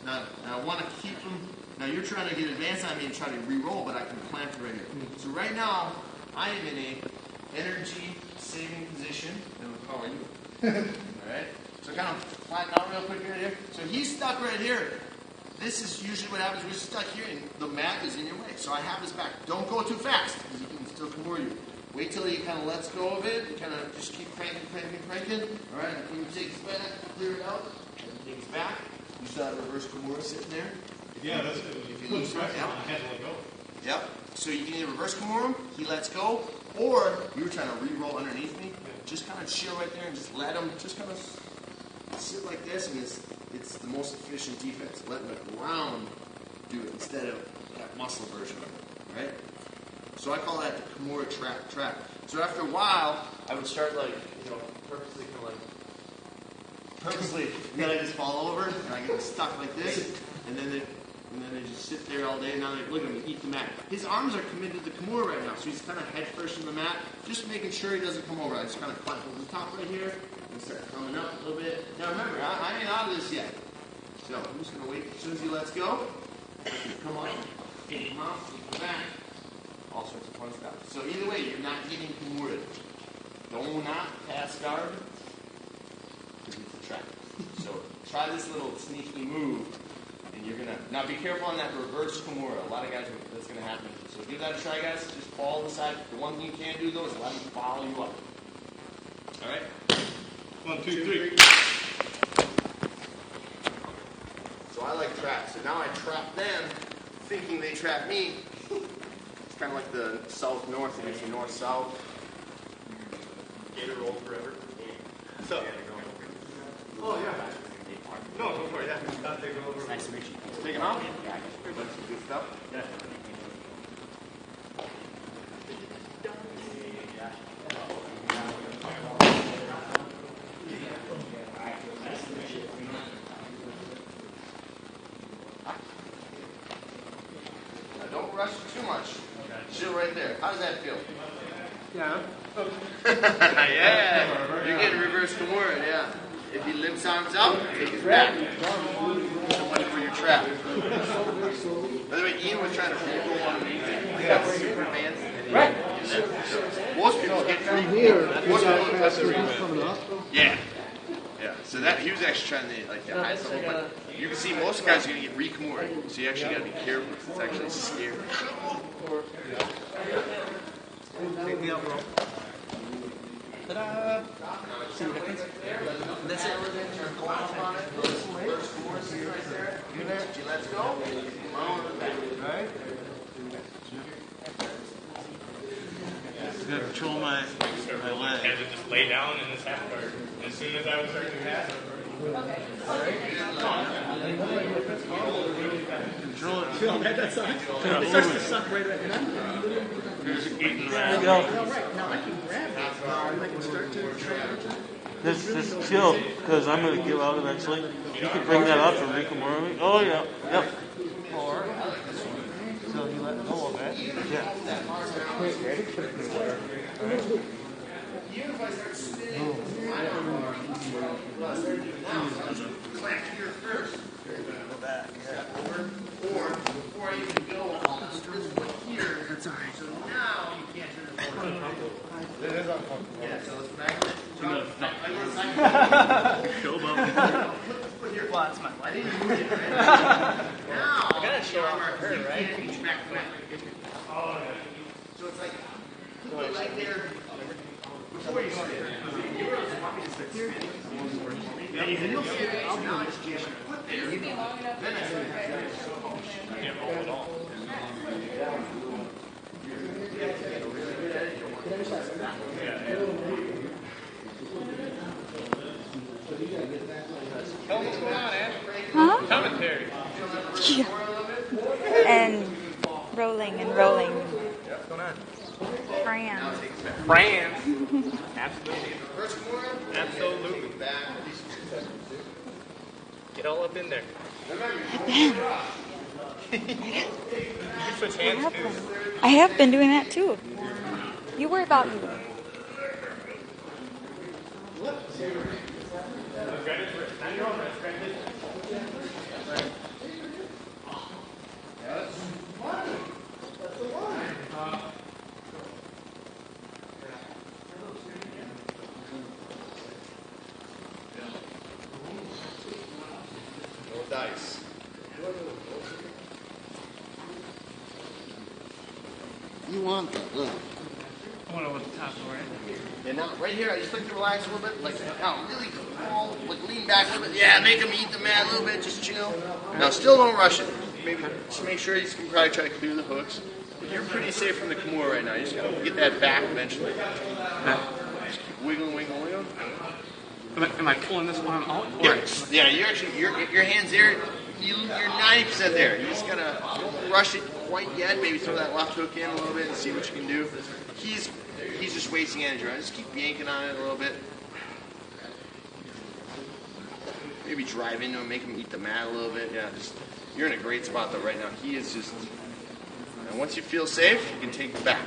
Now I want to keep them. Now you're trying to get advanced on me and try to re-roll, but I can plant it right here. So right now, I am in a energy-saving position. And how are you? Alright? So kind of flatten out real quick right here. So he's stuck right here. This is usually what happens. We're stuck here and the mat is in your way. So I have his back. Don't go too fast because he can still Kimura you. Wait till he kind of lets go of it and kind of just keep cranking. Alright, and he takes it back, clear it out, and takes it back. You saw that reverse Kimura sitting there.
Yeah, that's it.
If you lose right now.
I had to let go.
Yep. So you can either reverse Kimura him, he lets go, or you were trying to re-roll underneath me. Just kind of chill right there and just let him just kind of sit like this, and it's the most efficient defense. Letting the ground do it instead of that muscle version of it. Right? So I call that the Kimura trap. So after a while, I would start purposely kind of like then I just fall over and I get stuck like this, and then they just sit there all day. And now they look at him, eat the mat. His arms are committed to the Kimura right now, so he's kind of head first in the mat, just making sure he doesn't come over. I just kind of climb over the top right here and start coming up a little bit. Now remember, I ain't out of this yet, so I'm just gonna wait. As soon as he lets go, I can come up, get him up, get him back. All sorts of fun stuff. So either way, you're not getting Kimura. Do not pass guard. Because it's a trap. So try this little sneaky move, and you're gonna now be careful on that reverse Kimura. A lot of guys, that's gonna happen. So give that a try, guys. Just fall on the side. The one thing you can't do though is let them follow you up. All right.
1, 2, 3.
So I like traps. So now I trap them, thinking they trap me. It's kind of like the south-north, and it's north-south. Gator roll forever. So. Oh, yeah. No, go for it, yeah. Nice to meet you. Take him out? Yeah. Good stuff? Yeah. Don't rush too much. Chill right there. How does that feel?
Yeah.
Yeah. You're getting reverse Kimura, yeah. If he limps arms out, take his back. So much for your trap. By the way, Ian was trying to free roll on me. Yeah, super advanced. Right. So most people get free here. Most people that's the rematch. Yeah. Yeah. So that he was actually trying to like the highest level, but you can see most guys are gonna get re-Kimura. So you actually gotta be careful because it's actually scary.
Take me out, bro. Ta-da! See the difference? That's it.
Let's go.
Right?
I'm gonna control my leg. I had to just lay down in this half guard as soon as I was starting to pass.
Control it. Feel that? That sucks. It starts to suck right at the end.
Just eating
Yeah,
around.
right. Now I can grab it. I can start to
Just chill, because I'm going to give out eventually. You can bring that up and re-Kimura me. Oh, yeah. Yep.
Or, so you let go of it.
Yeah.
Clamp here first. Go back. Or before I even go, this foot here.
That's all right.
So now you can't turn it forward.
It is uncomfortable.
Yeah, so let's back it.
Well, that's my wife.
Now, I
gotta show off for her, right?
So it's like, put the leg there before you sit. You really want me to sit here? Yeah, you can look here. Now I just get my foot there. Then I sit.
Can't roll at all. Tell me what's going on, Ann.
Huh?
Commentary.
Yeah. And rolling and rolling.
What's going on?
Fran.
France. Absolutely. Absolutely. Get all up in there. You switch hands too.
I have been doing that too. You worry about you.
No dice. You want that, look.
I wonder what the top door is.
And now, right here, I just like to relax a little bit. Like, now, really fall, like lean back a little bit. Yeah, make him eat the mat a little bit, just chill. Now, still don't rush it. Maybe just make sure you can probably try to clear the hooks. But you're pretty safe from the Kimura right now. You just gotta get that back eventually. Just keep wiggling, wiggling, wiggling.
Am I pulling this one out?
Yeah, you're actually, your hands there, you're 90% there. You just gotta, don't rush it quite yet. Maybe throw that left hook in a little bit and see what you can do. He's just wasting energy, right? Just keep yanking on it a little bit. Maybe drive into him, make him eat the mat a little bit. Yeah, just, you're in a great spot though right now. He is just, and once you feel safe, you can take the back.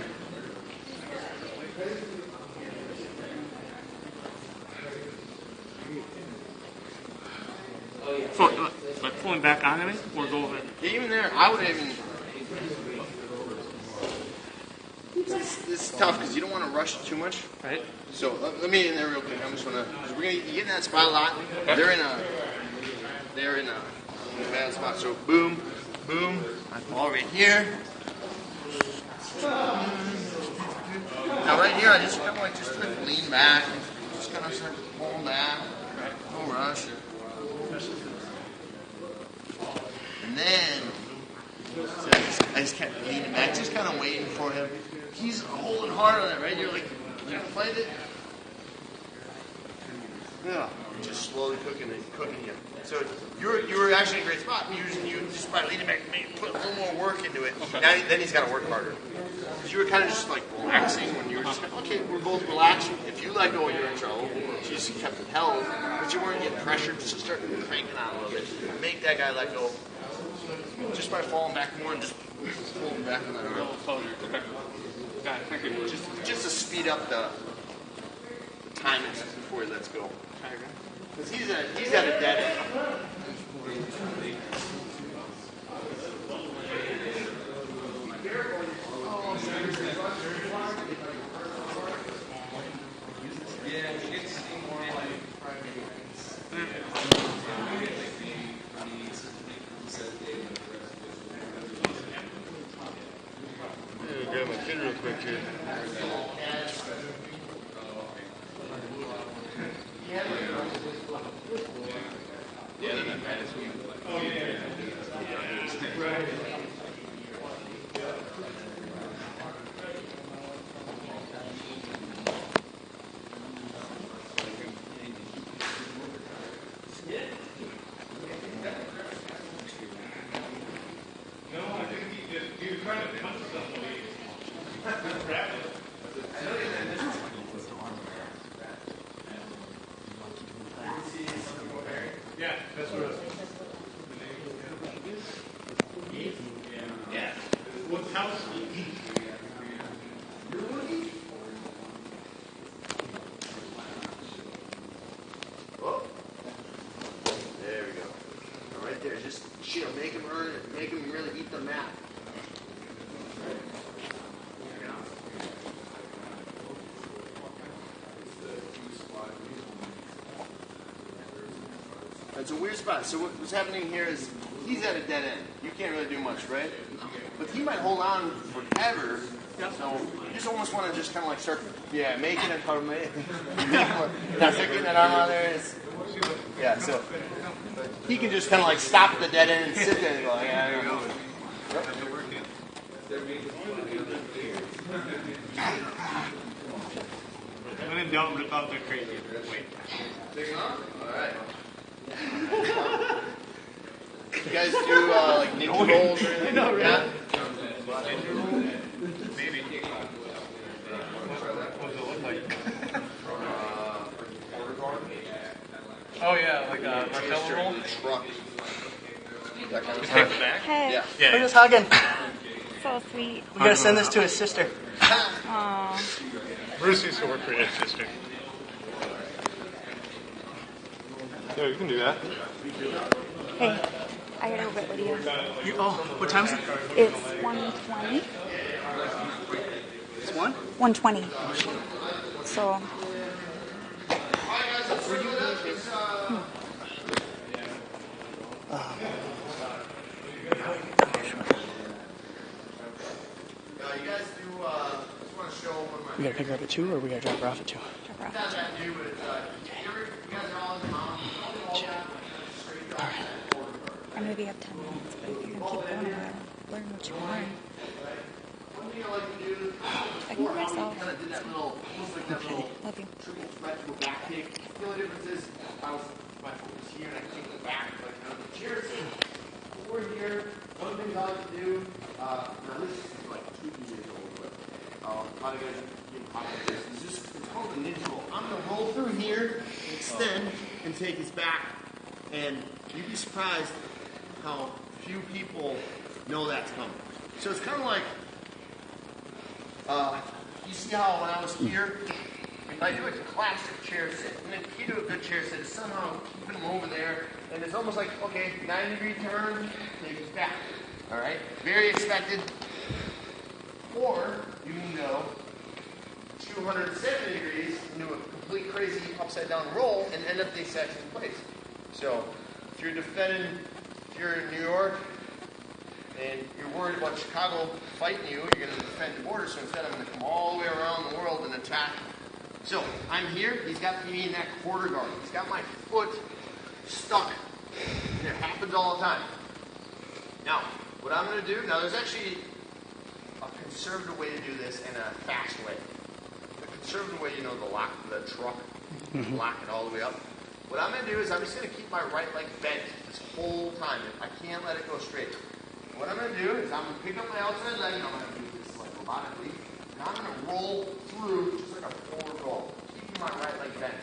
Like pulling back onto me or go over it?
Yeah, even there, I would even. This is tough because you don't want to rush it too much.
Right.
So let me in there real quick. I'm just gonna. Cause we're gonna get in that spot a lot. They're in a bad spot. So boom, boom. I fall right here. Now right here, I just kind of like lean back. Just kind of start pulling back. Right. No rush. And then I just kept leaning back, just kind of waiting for him. He's holding hard on it, right? You're like, you fight it. Yeah, just slowly cooking you. So you were actually in a great spot. You just by leaning back, maybe put a little more work into it. Now, then he's got to work harder. Because you were kind of just like relaxing when you were just okay, we're both relaxed. If you let go, you're in trouble. So you just kept it held, but you weren't getting pressured. Just start cranking on a little bit. Make that guy let go. Just by falling back more and just pulling back on that arm.
Okay. Got it. Thank you.
Just to speed up the timing before he lets go. Because he's at a dead end.
Grab my kid real quick here.
Yeah, that's what it was. Yeah. What's house?
Oh. There we go. Now right there, just make him earn it. Make him really eat the mat. It's a weird spot. So what's happening here is he's at a dead end. You can't really do much, right? But he might hold on forever. So you just almost want to just kind of like start, making it hard. Now start getting that arm out there. So he can just kind of like stop at the dead end and sit there and go, yeah, I'm moving.
When in doubt, rip out the crazy. Wait.
All right. You guys do like ninja rolls or anything?
No, really.
Yeah?
Maybe. What does it look like? Oh yeah, like a Marcelo roll.
Truck. That kind of
Just
stuff.
take the back.
Hey,
Yeah.
We're just hugging.
so sweet.
We gotta send this to his sister.
Aww.
Bruce used to work for his sister.
Yeah, you can do that.
Hey, I gotta go get Lydia.
What time is it?
It's 1:20.
It's 1?
1:20. So.
You guys do, just want to show one of my
We gotta pick her up at 2 or we gotta drop her off at 2?
Drop her off.
Not that new, but you guys are all in the mountain.
I maybe have 10 minutes, but if you're gonna keep going, I'm gonna learn what you want.
One thing I like to do,
I can do it myself.
kind of did that little, almost like that little
Love you.
triple stretch with back kick. The only difference is I was my focus here and I kick the back like the chair sit. Over here, one thing I like to do, now this is like 2 years old, but a lot of guys get caught with this. It's called the ninja roll. I'm gonna roll through here, extend, and take his back. And you'd be surprised how few people know that's coming. So it's kind of like, you see how when I was here, if I do a classic chair sit, and then you do a good chair sit, is somehow keeping them over there, and it's almost like, okay, 90-degree turn, take his back. All right? Very expected. Or you can go 270 degrees into a complete crazy upside down roll and end up the exact same place. So if you're defending, if you're in New York and you're worried about Chicago fighting you, you're going to defend the border. So instead, I'm going to come all the way around the world and attack. So I'm here. He's got me in that quarter guard. He's got my foot stuck. And it happens all the time. Now, what I'm going to do, now there's actually a conservative way to do this and a fast way. The conservative way, you know, the truck, lock it all the way up. What I'm going to do is I'm just going to keep my right leg bent this whole time. I can't let it go straight. What I'm going to do is I'm going to pick up my outside leg, and I'm going to do this like robotically, and I'm going to roll through just like a forward roll, keeping my right leg bent.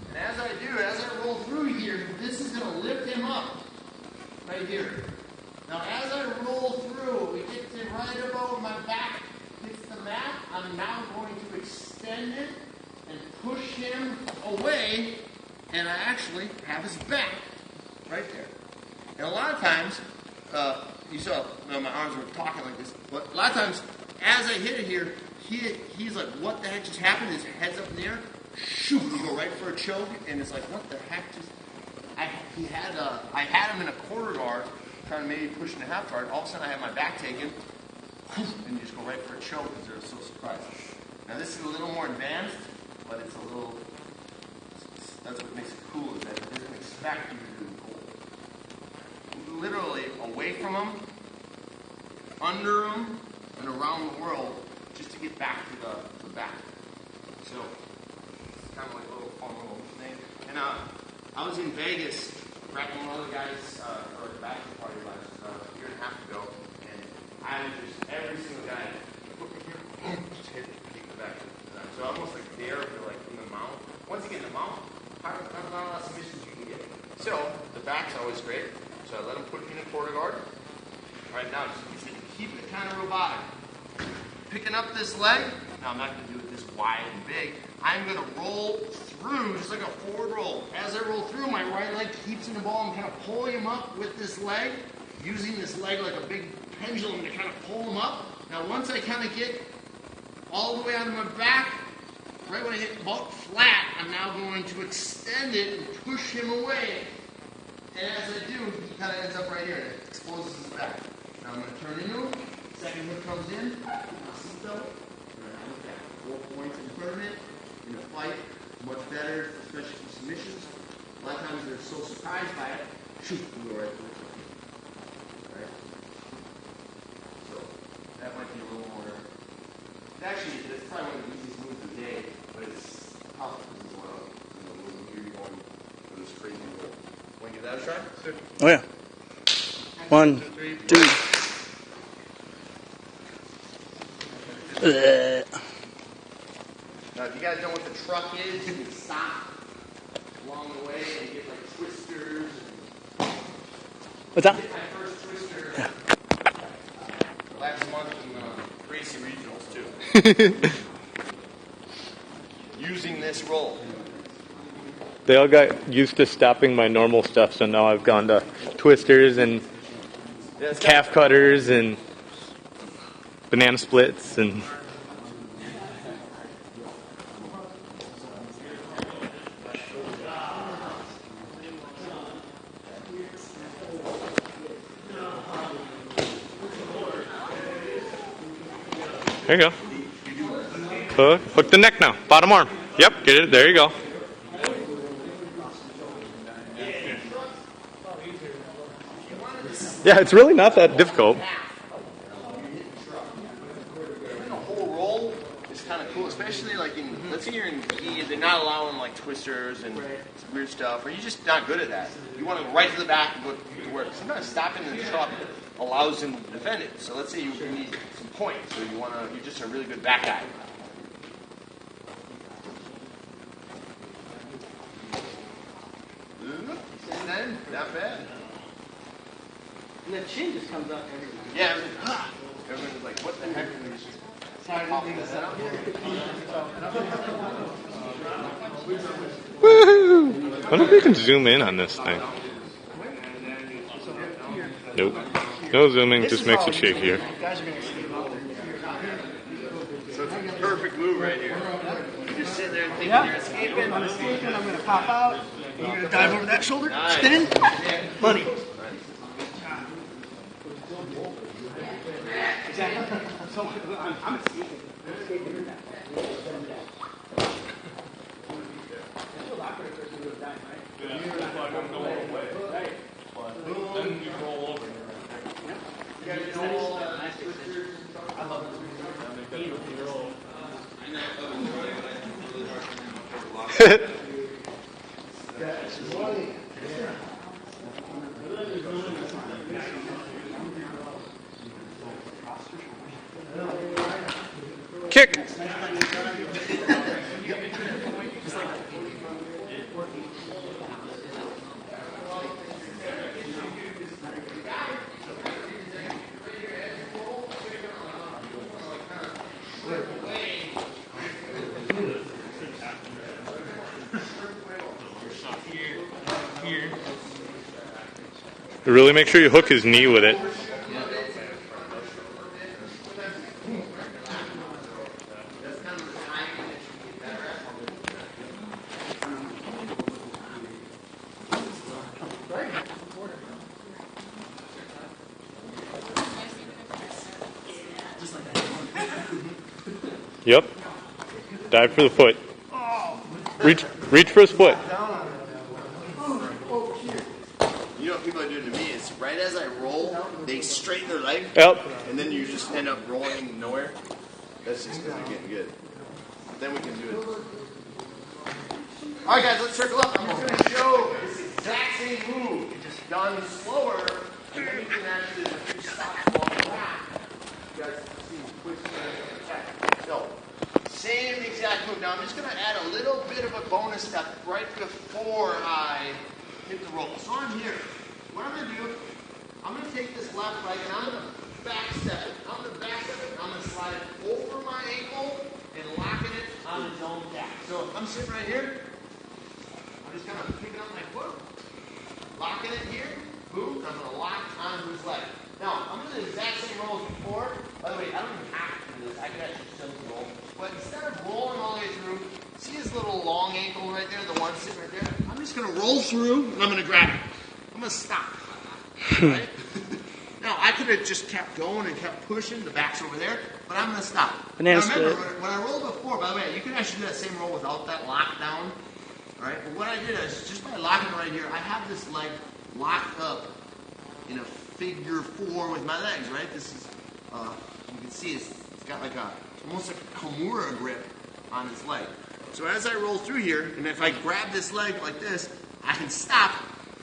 And as I do, as I roll through here, this is going to lift him up right here. Now as I roll through, it gets it right about my back hits the mat. I'm now going to extend it and push him away, and I actually have his back right there. And a lot of times, you saw my arms were talking like this, but a lot of times, as I hit it here, he's like, what the heck just happened? His head's up in the air. Shoot, you go right for a choke, and it's like, what the heck just... I had him in a quarter guard, trying to maybe push in a half guard. All of a sudden, I had my back taken, and you just go right for a choke because they're so surprised. Now, this is a little more advanced, but it's a little... That's what makes it cool, is that it doesn't expect you to do the goal. Literally away from them, under them, and around the world, just to get back to the back. So, it's kind of like a little fun little thing. And I was in Vegas, wrapping one of the guys for a bachelor party a year and a half ago, and I was just, every single guy, put me here, just hit the back. So almost like there, but like in the mount. Once you get in the mount, not a lot of submissions you can get. So, the back's always great. So I let him put me in a quarter guard. Right now, just keep it kind of robotic. Picking up this leg. Now I'm not going to do it this wide and big. I'm going to roll through just like a forward roll. As I roll through, my right leg keeps in the ball. I'm kind of pulling him up with this leg, using this leg like a big pendulum to kind of pull him up. Now once I kind of get all the way onto my back, right when I hit about flat, I'm now going to extend it and push him away. And as I do, he kind of ends up right here and it exposes his back. Now I'm going to turn into him. Second hook comes in. Seatbelt. 4 points in front of it. In a fight, much better, especially for submissions. A lot of times they're so surprised by it. Shoot, you go right through it. Alright? So, that might be a little more. Actually, that's probably one of the easiest moves of the day, but it's tough because it's one of you're going for this crazy roll. Want to give that a try? Sure.
Oh yeah. 1, 2.
Now, if you guys know what the truck is, you can stop along the way and get like twisters.
What's that?
I did my first twister last month in Gracie Regionals too. Using this roll.
They all got used to stopping my normal stuff, so now I've gone to twisters and calf cutters and banana splits and... There you go. Hook the neck now. Bottom arm. Yep, get it. There you go. Yeah, it's really not that difficult.
The whole roll is kind of cool, especially like in, let's say you're in Key, they're not allowing like twisters and weird stuff, or you're just not good at that. You want to go right to the back and go to work. Sometimes stopping in the truck allows him to defend it. So let's say you need some points, or you're just a really good back guy. And then, not bad.
And the chin just comes up everywhere.
Yeah, everyone's like, what the heck? And they just pop this out.
Woohoo! I wonder if we can zoom in on this thing. Nope. No zooming, just makes it shakier.
So it's a perfect move right here. You just sit there and think you're escaping.
I'm escaping, I'm going to pop out. You're going to dive over that shoulder, spin, money. Exactly. So I'm escaping.
Then you roll over.
Kick. Really make sure you hook his knee with it. Yep. Dive for the foot. Reach for his foot.
You know what people are doing to me is right as I roll, they straighten their leg,
Yep.
and then you just end up rolling nowhere. That's just because you're getting good. Then we can do it. All right, guys, let's circle up. I'm just going to show this exact same move, just done slower, and then you can actually stop along the back. You guys see twist and check. So, same exact move. Now, I'm just going to add a little bit of a bonus step right before I hit the rope. So I'm here. What I'm going to do, I'm going to take this left leg and I'm going to back step it. I'm going to back step it. I'm going to slide it over my ankle and locking it on his own back. So if I'm sitting right here, I'm just kind of picking up my foot, locking it here, boom, I'm going to lock onto his leg. Now, I'm going to do the exact same roll as before. By the way, I don't even have to do this. I can actually still roll. But instead of rolling all the way through, see his little long ankle right there, the one sitting right there? I'm just going to roll through and I'm going to grab it. I'm going to stop. Right? Now, I could have just kept going and kept pushing. The back's over there, but I'm going to stop.
Banana
now, remember,
split.
when I rolled before, by the way, you can actually do that same roll without that lockdown. All right? But what I did is, just by locking right here, I have this leg locked up in a figure 4 with my legs, right? This is, you can see it's got like almost like a Kimura grip on his leg. So as I roll through here, and if I grab this leg like this, I can stop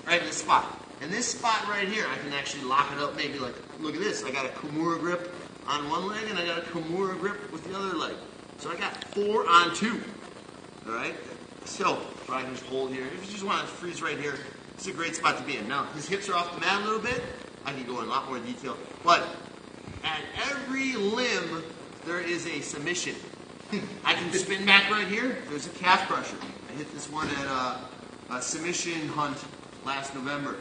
right in this spot. And this spot right here, I can actually lock it up maybe like, look at this, I got a Kimura grip on one leg and I got a Kimura grip with the other leg. So I got 4 on 2, all right? So, I can just hold here. If you just want to freeze right here, it's a great spot to be in. Now, his hips are off the mat a little bit. I can go in a lot more detail. But at every limb, there is a submission. I can spin back right here. There's a calf crusher. I hit this one at a submission hunt last November.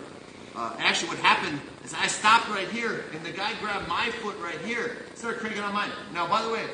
Actually, what happened is I stopped right here, and the guy grabbed my foot right here, started cranking on mine. Now, by the way,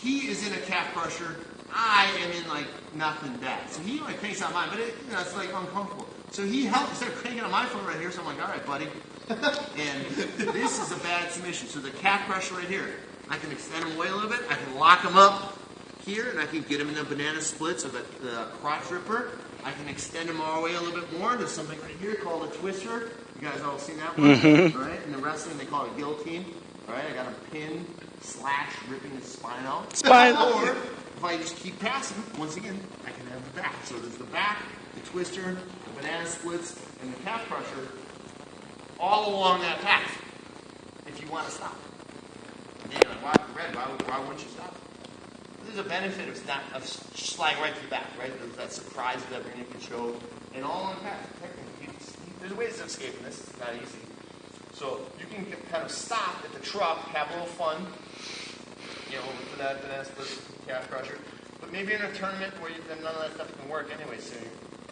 he is in a calf crusher. I am in like nothing bad. So he like cranks on mine, but it's like uncomfortable. So he started cranking on my foot right here. So I'm like, all right, buddy. And this is a bad submission. So the calf crusher right here, I can extend him away a little bit. I can lock him up here, and I can get him in the banana splits or the crotch ripper. I can extend him all the way a little bit more. There's something right here called a twister. You guys all seen that one? Mm-hmm. All right. In the wrestling, they call it guillotine. All right. I got him pinned, ripping his spine out.
Spine.
Or if I just keep passing, once again, I can have the back. So there's the back, the twister, the banana splits, and the calf crusher all along that path. If you want to stop. And you're like, why wouldn't you stop? There's a benefit of sliding right to the back, right? There's that surprise that we're going to show. And all on the path. There's ways of escaping this. It's not easy. So you can kind of stop at the truck, have a little fun, over for that banana split calf crusher. But maybe in a tournament where then none of that stuff can work anyway. So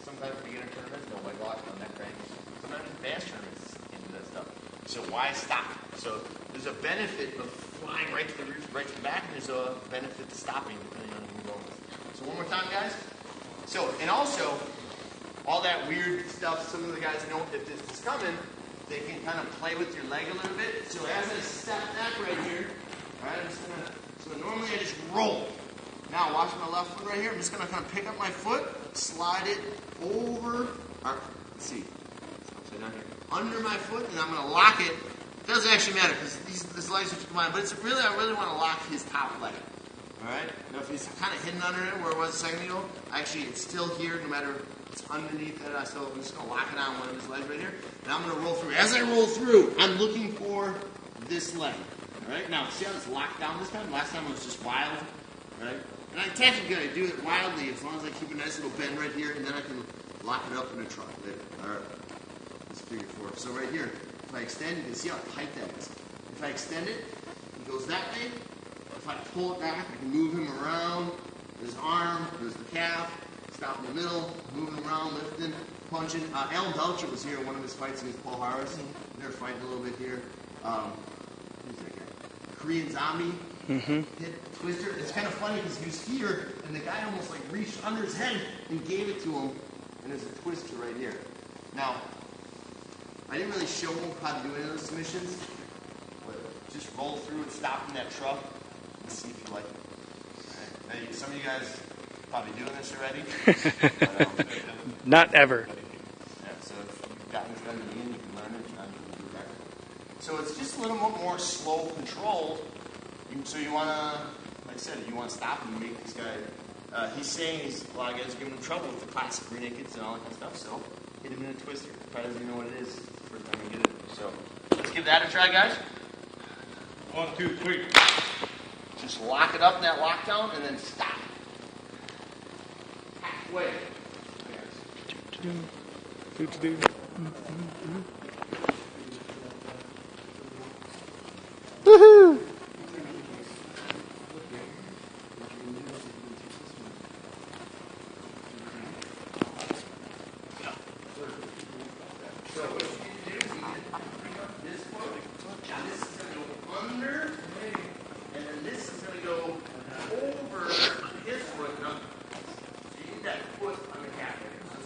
sometimes beginner tournaments, nobody lock on that crank. Sometimes advanced tournaments can do that stuff. So why stop? So there's a benefit of flying right to the roof, right to the back, and there's a benefit to stopping depending on who you're going with. So one more time, guys. So, and also, all that weird stuff, some of the guys know if this is coming, they can kind of play with your leg a little bit. So as I step back right here, all right, so normally I just roll. Now watch my left foot right here. I'm just going to kind of pick up my foot, slide it over, let's see, upside down here, under my foot, and I'm going to lock it doesn't actually matter because this legs are combined, but I really want to lock his top leg. All right. Now if he's kind of hidden under it where it was a second ago, actually it's still here no matter what's underneath it. So I'm just gonna lock it on one of his legs right here, and I'm gonna roll through. As I roll through, I'm looking for this leg. All right. Now see how it's locked down this time? Last time it was just wild. All right. And I technically gotta do it wildly as long as I keep a nice little bend right here, and then I can lock it up in a truck later. All right. Let's figure 4. So right here, if I extend, you can see how tight that is. If I extend it, it goes that way. If I pull it back, I can move him around. There's arm, there's the calf, stop in the middle, moving around, lifting, punching. Alan Belcher was here in one of his fights against Paul Harris. They were fighting a little bit here. Who's that guy? Korean Zombie. Hit Twister. It's kind of funny because he was here, and the guy almost like reached under his head and gave it to him, and there's a twister right here. Now, I didn't really show him how to do any of those submissions, but just roll through and stop in that truck and see if you like it. Right. Now, some of you guys probably doing this already. But,
Not ever.
yeah, so if you've gotten this done in the end, you can learn it. You can do that. So it's just a little bit more slow controlled. So you want to, like I said, you want to stop and make this guy. He's saying a lot of guys are giving him trouble with the classic rear nakeds and all that kind of stuff. So hit him in a twister. Probably doesn't even know what it is. It's the first time you get it. So let's give that a try, guys.
1, 2, 3.
Just lock it up in that lockdown and then stop. Halfway.
Woohoo!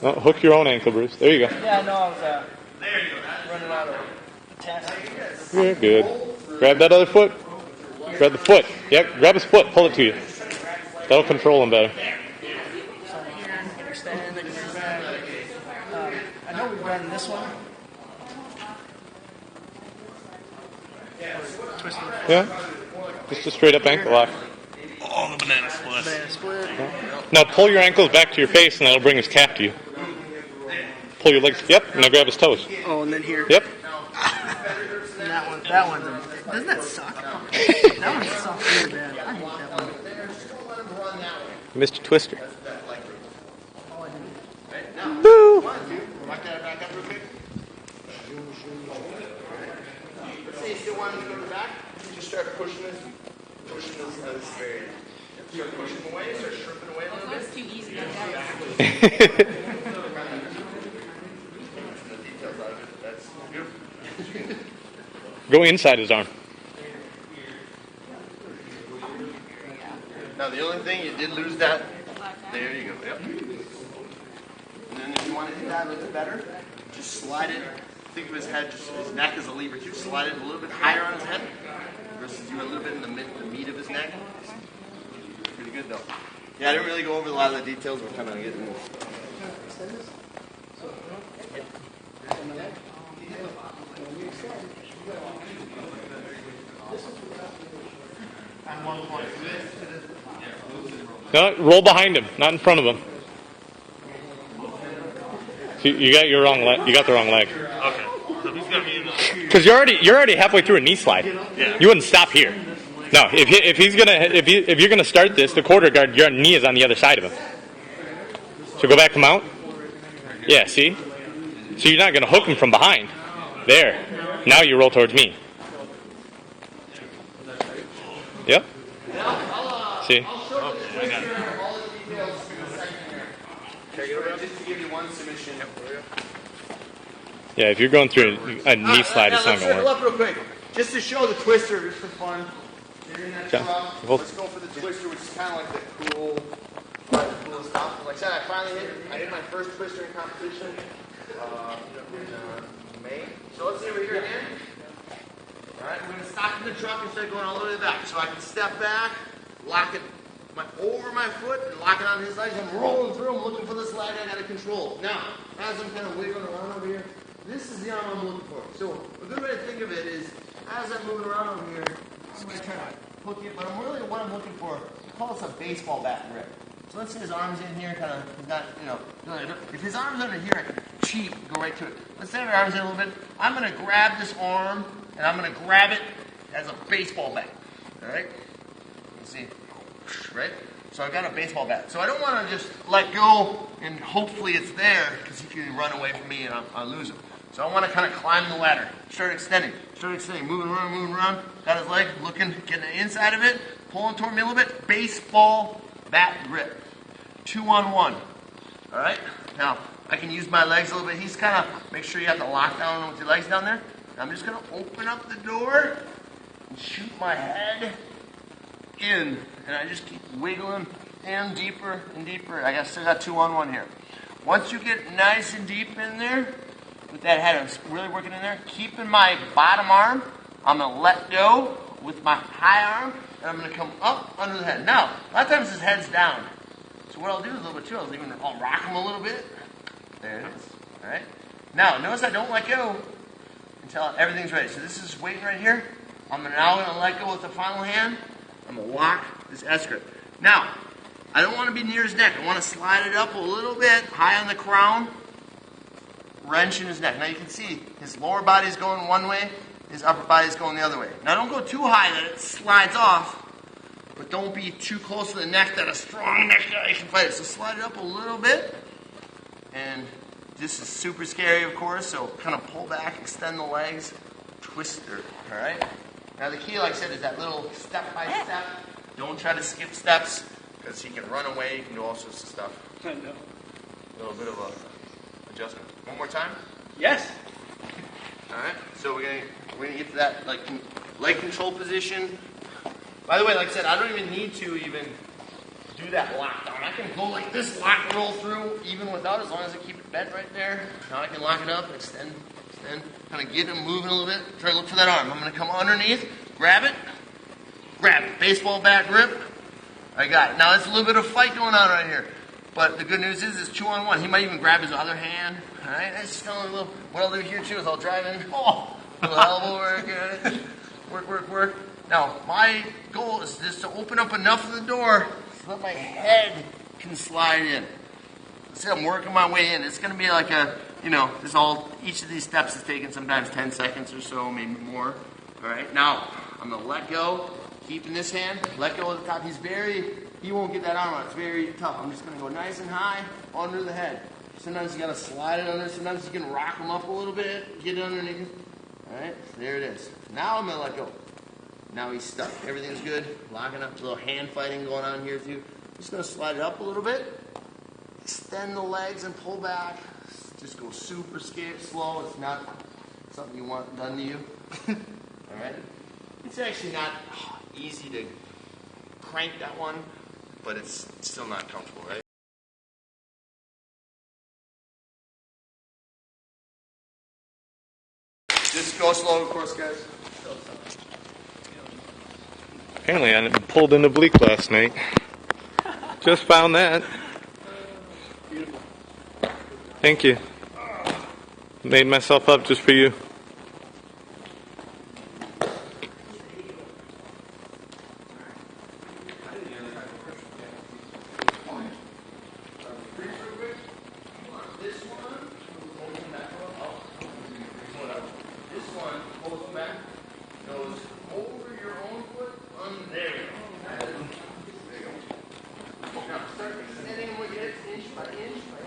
Oh, hook your own ankle, Bruce. There you go.
Yeah, I know I was running out of test.
You're good. Grab that other foot. Grab the foot. Yep, grab his foot. Pull it to you. That'll control him better.
So here, I can extend, I can bring back. I know we've done this one. Twisting.
Yeah. Just a straight up ankle lock.
Oh, the banana split.
Banana split.
Now pull your ankles back to your face and that'll bring his calf to you. Pull your legs. Yep, and now grab his toes.
Oh, and then here.
Yep.
And that one, doesn't that suck? That one sucks really bad. I hate that one.
You missed a twister.
Oh, I didn't.
Boo!
Lock that back up real quick. Let's say you still want him to go to the back. Just start pushing this area. Start pushing him away, start stripping away a little bit.
That's too easy, guys.
That's beautiful.
Go inside his arm.
Now the only thing, you did lose that. There you go. Yep. And then if you want to do that a little bit better, just slide it. Think of his head, just his neck as a lever too. Slide it a little bit higher on his head versus do a little bit in the meat of his neck. Pretty good though. Yeah, I didn't really go over a lot of the details. We're kind of getting.
No, roll behind him, not in front of him. So you got your wrong leg. You got the wrong leg.
Okay. So he's got me in the.
Because you're already halfway through a knee slide.
Yeah.
You wouldn't stop here. No, if you're gonna start this, the quarter guard, your knee is on the other side of him. So go back to mount. Yeah, see. So you're not gonna hook him from behind. There. Now you roll towards me. Yep. See.
Just to give you one submission.
Yeah, if you're going through a knee slide, it's not
Let's
gonna
circle
work.
up real quick. Just to show the twister, just for fun. You're in that
Okay.
truck.
Hold.
Let's go for the twister, which is kind of like the cool stuff. Like I said, I hit my first twister in competition in May. So let's see over here again. All right, we're going to stop in the truck and start going all the way back. So I can step back, lock it over my foot, and lock it on his legs. I'm rolling through. I'm looking for this leg I got to control. Now, as I'm kind of wiggling around over here, this is the arm I'm looking for. So a good way to think of it is as I'm moving around over here, I'm going to try to hook it, but what I'm looking for, we call this a baseball bat grip. So let's say his arm's in here, kind of, he's not, you know, if his arm's under here, I can cheat and go right to it. Let's say my arm's in a little bit. I'm going to grab this arm, and I'm going to grab it as a baseball bat. All right? You see? Right? So I've got a baseball bat. So I don't want to just let go and hopefully it's there because he can run away from me and I'll lose him. So I want to kind of climb the ladder. Start extending, moving around. Got his leg, looking, getting the inside of it, pulling toward me a little bit. Baseball bat grip. 2-on-1. All right? Now, I can use my legs a little bit. He's kind of, make sure you have the lockdown with your legs down there. I'm just going to open up the door and shoot my head in. And I just keep wiggling in deeper and deeper. I still got 2-on-1 here. Once you get nice and deep in there, with that head, I'm really working in there. Keeping my bottom arm, I'm going to let go with my high arm, and I'm going to come up under the head. Now, a lot of times his head's down. So what I'll do is a little bit too, I'll rock him a little bit. There it is. All right? Now, notice I don't let go until everything's ready. So this is waiting right here. I'm now going to let go with the final hand. I'm going to lock this S-grip. Now, I don't want to be near his neck. I want to slide it up a little bit, high on the crown, wrench in his neck. Now you can see his lower body's going one way, his upper body's going the other way. Now don't go too high that it slides off, but don't be too close to the neck that a strong neck guy can fight it. So slide it up a little bit, and this is super scary, of course, so kind of pull back, extend the legs, twist her, all right? Now the key, like I said, is that little step-by-step. Don't try to skip steps, because he can run away, he can do all sorts of stuff.
I know.
A little bit of a adjustment. One more time?
Yes.
All right, so we're gonna get to that leg control position. By the way, like I said, I don't even need to even do that lockdown. I can go like this, lock and roll through, even without, as long as I keep it bent right there. Now I can lock it up, extend, kind of get him moving a little bit. Try to look for that arm. I'm gonna come underneath, grab it, baseball bat grip. I got it. Now there's a little bit of fight going on right here. But the good news is it's 2-on-1. He might even grab his other hand. All right, that's just kind of a little. What I'll do here too is I'll drive in. Oh, a little elbow work. Work. Now my goal is just to open up enough of the door so that my head can slide in. See, I'm working my way in. It's going to be like a, each of these steps is taking sometimes 10 seconds or so, maybe more. All right, now I'm going to let go, keeping this hand, let go at the top. He won't get that arm out. It's very tough. I'm just going to go nice and high under the head. Sometimes you got to slide it under. Sometimes you can rock him up a little bit, get it underneath. All right, there it is. Now I'm going to let go. Now he's stuck. Everything's good. Locking up. A little hand fighting going on here too. Just going to slide it up a little bit. Extend the legs and pull back. Just go super slow. It's not something you want done to you. All right? It's actually not easy to crank that one, but it's still not comfortable, right? Just go slow, of course, guys.
Apparently I pulled in the bleak last night. Just found that. Thank you. Made myself up just for you.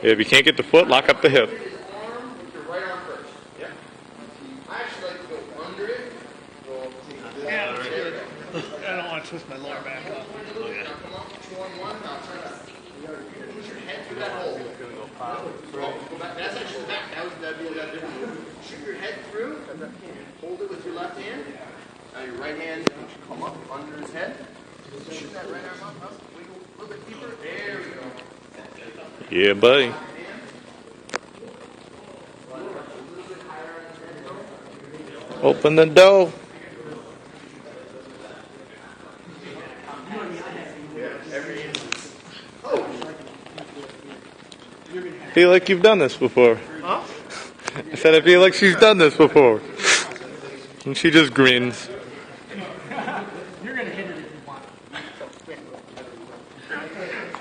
If you can't get the foot, lock up the hip.
Arm with your right arm first. Yeah. I actually like to go under it.
Yeah, that's good. I don't want to twist my lower back up.
Come up, 2-on-1. Now try to push your head through that hole. Go back. That's actually the back. That'd be a lot different. Shoot your head through. Hold it with your left hand. Now your right hand come up under his head. Shoot that right arm up. Wiggle a little bit deeper. There we go.
Yeah, buddy. Open the door. Feel like you've done this before.
Huh?
I said I feel like she's done this before. And she just grins.
You're gonna hit it if you want.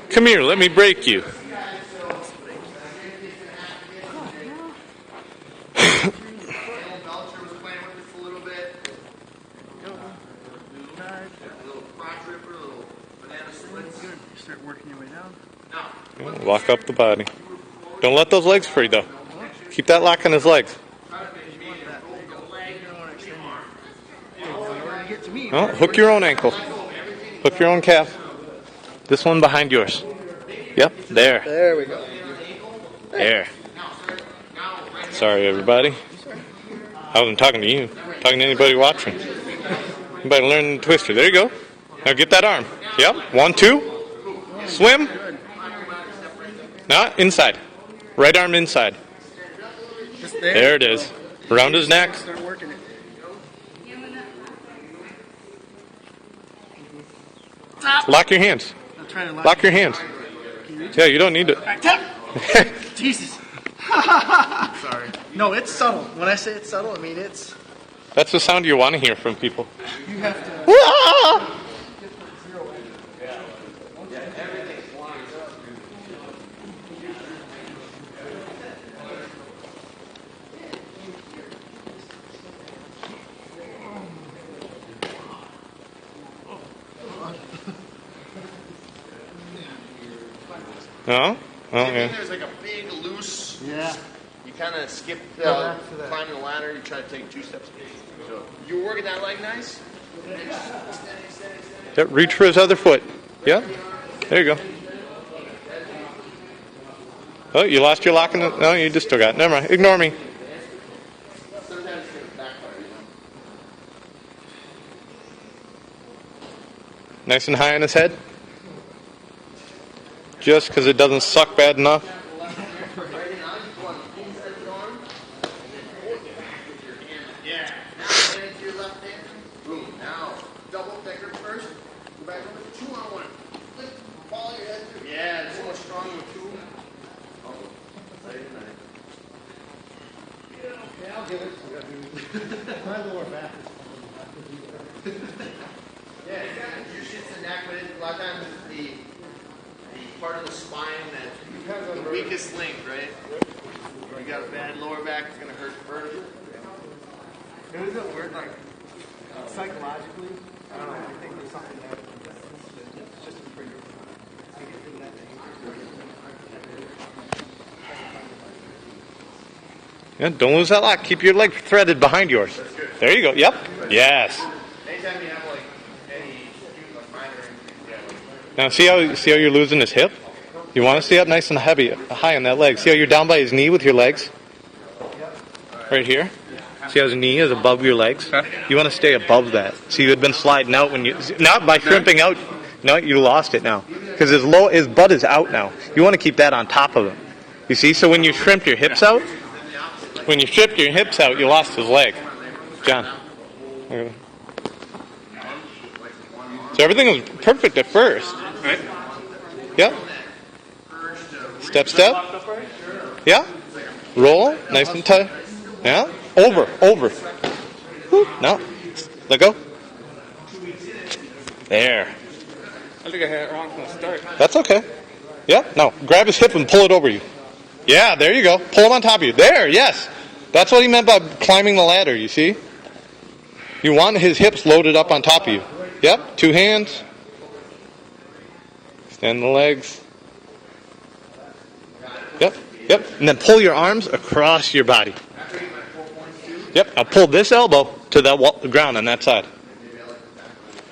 Come here, let me break you.
Belcher was playing with this a little bit. A little crotch ripper, a little banana splits.
Good. You start working your way down.
Lock up the body. Don't let those legs free, though. Keep that lock on his legs. Oh, hook your own ankle. Hook your own calf. This one behind yours. Yep, there.
There we go.
There. Sorry, everybody. I wasn't talking to you. I'm talking to anybody watching. Anybody learn the twister. There you go. Now get that arm. Yep. 1, 2. Swim. Not inside. Right arm inside. There it is. Around his neck.
Start working it.
Lock your hands.
I'm trying to
Lock your hands. Yeah, you don't need to.
Jesus. Sorry. No, it's subtle. When I say it's subtle, I mean it's.
That's the sound you want to hear from people.
You have to.
No? Oh, yeah.
There's like a big loose.
Yeah.
You kind of skip
back to that.
climbing the ladder. You try to take 2 steps. So you were working that leg nice.
Yep, reach for his other foot. Yeah. There you go. Oh, you lost your lock in the... No, you just still got it. Never mind. Ignore me. Nice and high on his head. Just because it doesn't suck bad enough.
Yeah. Now hand to your left hand. Boom. Now double thicker first. Go back over 2 on 1. Lift, follow your head through. Yeah, it's so much stronger with 2.
Yeah, I'll give it. My lower back.
Yeah, usually it's the neck, but a lot of times it's the part of the spine that's the weakest link, right? You got a bad lower back, it's going to hurt first.
It doesn't work like psychologically. I don't know. I think there's something there. It's just a trigger.
Yeah, don't lose that lock. Keep your leg threaded behind yours. There you go. Yep. Yes.
Anytime you have like any like minor injuries,
Now see how you're losing his hip? You want to stay up nice and heavy, high on that leg. See how you're down by his knee with your legs? Right here. See how his knee is above your legs? You want to stay above that. See, you had been sliding out when you... Not by shrimping out. No, you lost it now. Because his butt is out now. You want to keep that on top of him. You see? So when you shrimped your hips out, you lost his leg. John. So everything was perfect at first.
Right?
Yep. Step. Yeah. Roll. Nice and tight. Yeah. Over. Whew. No. Let go. There.
I think I had it wrong from the start.
That's okay. Yeah. No. Grab his hip and pull it over you. Yeah. There you go. Pull him on top of you. There. Yes. That's what he meant by climbing the ladder. You see? You want his hips loaded up on top of you. Yep. 2 hands. Extend the legs. Yep. And then pull your arms across your body. Yep. Now pull this elbow to the ground on that side.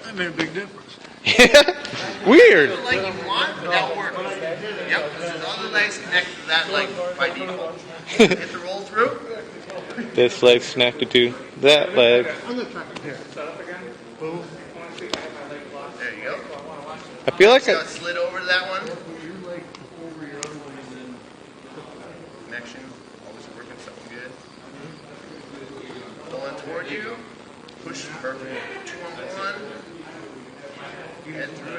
That made a big difference.
Yeah. Weird.
like you want, but that works. Yep, because his other legs connect to that leg by default. Get the roll through.
This leg's connected to that leg.
I'm going to try it here.
There you go.
I feel like
So it slid over to that one. Connection, always working something good. Pulling toward you. Push, perfect. 2 on 1. Head through.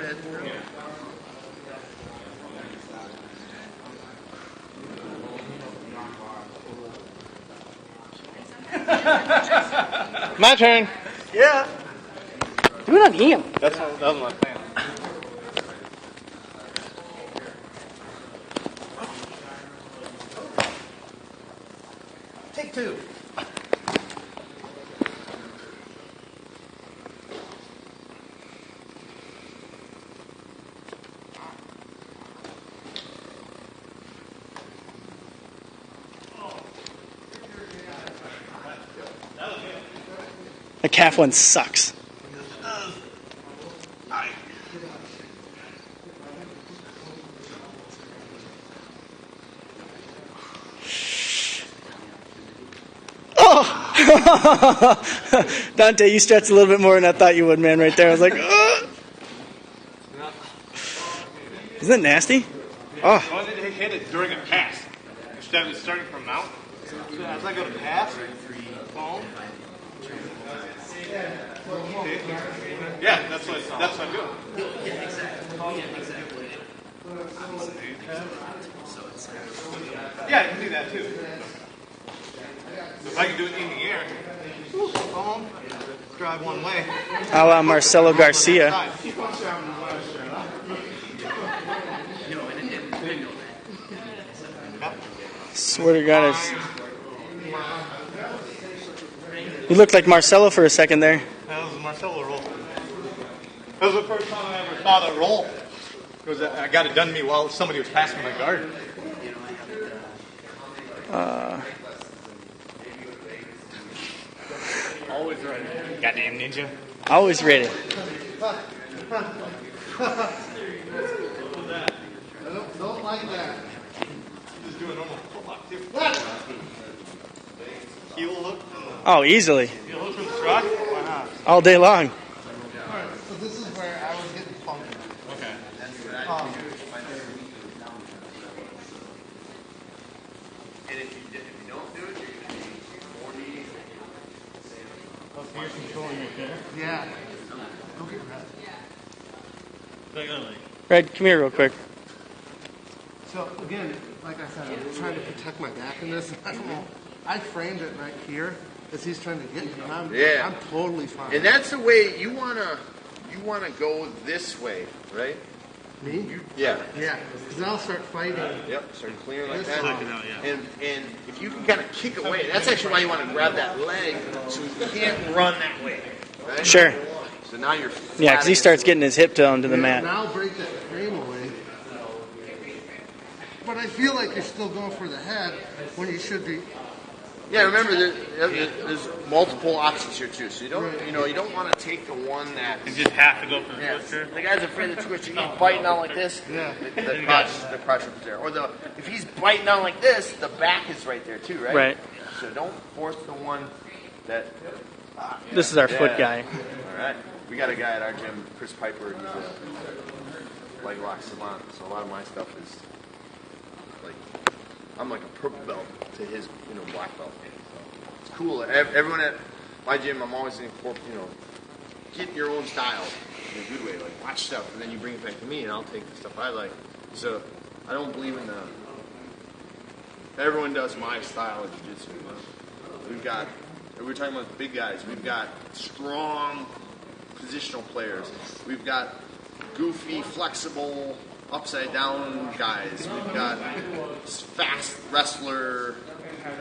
My turn.
Yeah.
Do it on him.
That was my plan.
Take two. The calf one sucks. Oh! Dante, you stretched a little bit more than I thought you would, man, right there. I was like, ugh. Isn't that nasty? Oh.
I wanted to hit it during a pass instead of starting from mount. So as I go to pass, phone. Yeah, that's what I'm doing. Yeah, I can do that too. So if I can do it in the air, phone, drive one way.
A la Marcelo Garcia. Swear to God, you looked like Marcelo for a second there.
That was a Marcelo roll. That was the first time I ever saw that roll. Because I got it done to me while somebody was passing my guard. Always ready. Goddamn ninja.
Always ready.
Don't like that.
Just do a normal footlock too. Heel hook.
Oh, easily.
Heel hook from the truck? Why not?
All day long.
Alright, so this is where I was getting funky.
Okay.
And if you don't do it, you're going to be more needy.
You're controlling it there.
Yeah. Go get Red.
Red, come here real quick.
So again, like I said, I'm trying to protect my back in this. I don't know. I framed it right here as he's trying to get me. And I'm totally fine.
And that's the way you wanna go this way, right?
Me?
Yeah.
Yeah. Because then I'll start fighting.
Yep. Start clearing like
This
that.
way.
And if you can kind of kick away, that's actually why you want to grab that leg so you can't run that way. Right?
Sure.
So now you're.
Yeah, because he starts getting his hip toe into the mat.
Now break that frame away. But I feel like you're still going for the head when you should be.
Yeah, remember there's multiple options here too. So you don't want to take the one that.
You just have to go for the
Yeah,
twister.
the guy's afraid of the twister. He's biting out like this.
Yeah.
The crotch is there. Or if he's biting out like this, the back is right there too, right?
Right.
So don't force the one that.
This is our foot guy.
All right. We got a guy at our gym, Chris Piper. He's a leg lock savant. So a lot of my stuff is like I'm like a purple belt to his black belt. So it's cool. Everyone at my gym, I'm always get your own style in a good way. Like watch stuff, and then you bring it back to me, and I'll take the stuff I like. So I don't believe in everyone does my style of jiu-jitsu. We're talking about the big guys. We've got strong positional players. We've got goofy, flexible, upside down guys. We've got fast wrestler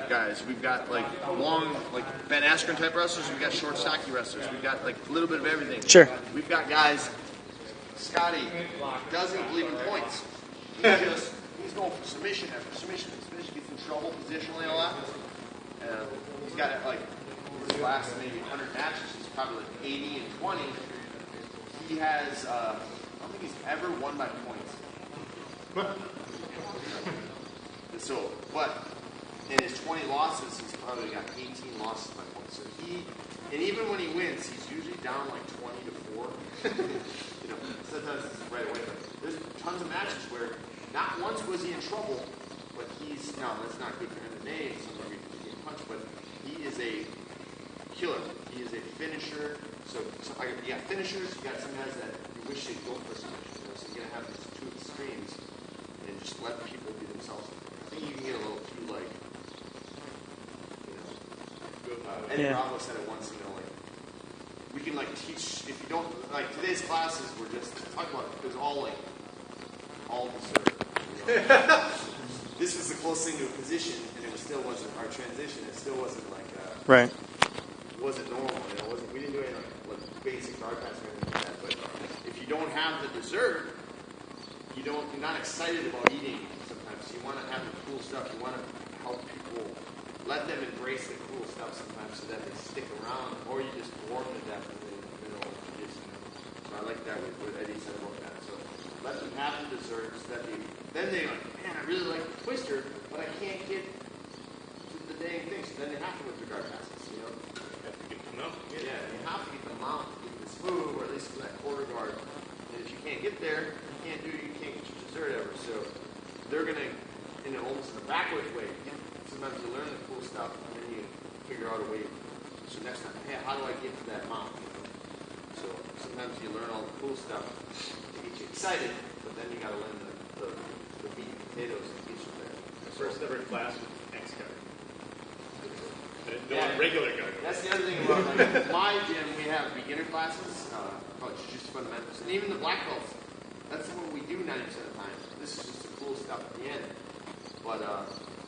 guys. We've got long, Ben Askren type wrestlers. We've got short, stocky wrestlers. We've got a little bit of everything.
Sure.
We've got guys. Scotty doesn't believe in points. He's going for submission after submission. Submission gets in trouble positionally a lot. He's got his last maybe 100 matches. He's probably 80 and 20. He has. I don't think he's ever won by points. But in his 20 losses, he's probably got 18 losses by points. So and even when he wins, he's usually down 20 to 4. Sometimes it's right away. But there's tons of matches where not once was he in trouble, but that's not good for him to name. Sometimes he gets punched, but he is a killer. He is a finisher. So you got finishers, you got some guys that you wish they'd go for submission. So you're gonna have these two extremes, and just let people be themselves. I think you can get a little too Eddie Bravo said it once, we can like teach, if you don't, like today's classes were just, talk about, it was all like, all dessert. You know? This was the closest thing to a position, and it still wasn't, our transition, it still wasn't like,
Right.
it wasn't normal, you know, we didn't do any like basic guard pass or anything like that, but if you don't have the dessert, you're not excited about eating sometimes. You want to have the cool stuff, you want to help people, let them embrace the cool stuff sometimes so that they stick around, or you just bore them to death and they don't just, so I like that what Eddie said about that. So let them have the desserts, then they're like, man, I really like the twister, but I can't get to the dang thing, so then they have to with the guard passes, you know?
You have to get them out.
Yeah, you have to get them out to get this move, or at least for that quarter guard. And if you can't get there, you can't get your dessert ever. So they're gonna, in almost in a backwards way. Sometimes you learn the cool stuff, and then you figure out a way. So next time, hey, how do I get to that mount? You know? So sometimes you learn all the cool stuff to get you excited, but then you got to learn the meat and potatoes to get you there.
My first ever class was X guard. I didn't know regular guard.
That's the other thing about like my gym. We have beginner classes, called Jiu-jitsu fundamentals, and even the black belts. That's what we do 90% of the time. This is just the cool stuff at the end. But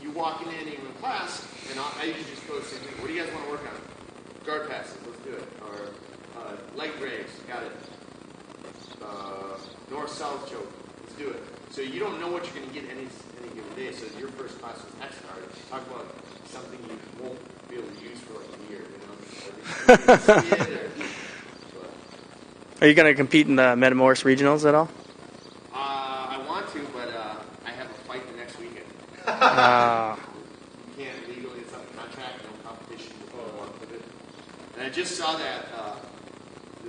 you walking in even in class, and I usually just go the same thing. What do you guys want to work on? Guard passes, let's do it. Or leg drags, got it. North-south choke, let's do it. So you don't know what you're going to get any given day. So your first class was X guard. Talk about something you won't be able to use for like a year, you know?
Are you going to compete in the Metamoris regionals at all?
I want to, but I have a fight the next weekend. You can't legally, it's on a contract, no competition before a month of it. And I just saw that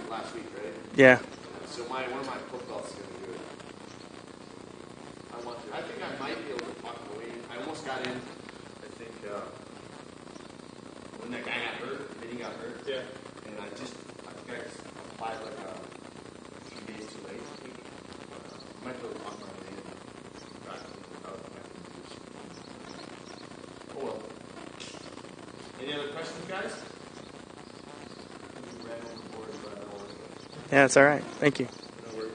last week, right?
Yeah.
So one of my pro belts is going to do it. I want to. I think I might be able to talk my way in. I almost got in, I think, when that guy got hurt, then he got hurt.
Yeah.
And I think I applied like a few days too late. I might be able to talk my way in. Oh well. Any other questions, guys? We ran overboard, but I don't want to.
Yeah, it's all right. Thank you.
No worries.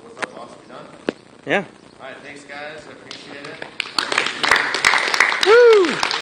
What's up, boss? We done?
Yeah.
All right, thanks, guys. I appreciate it.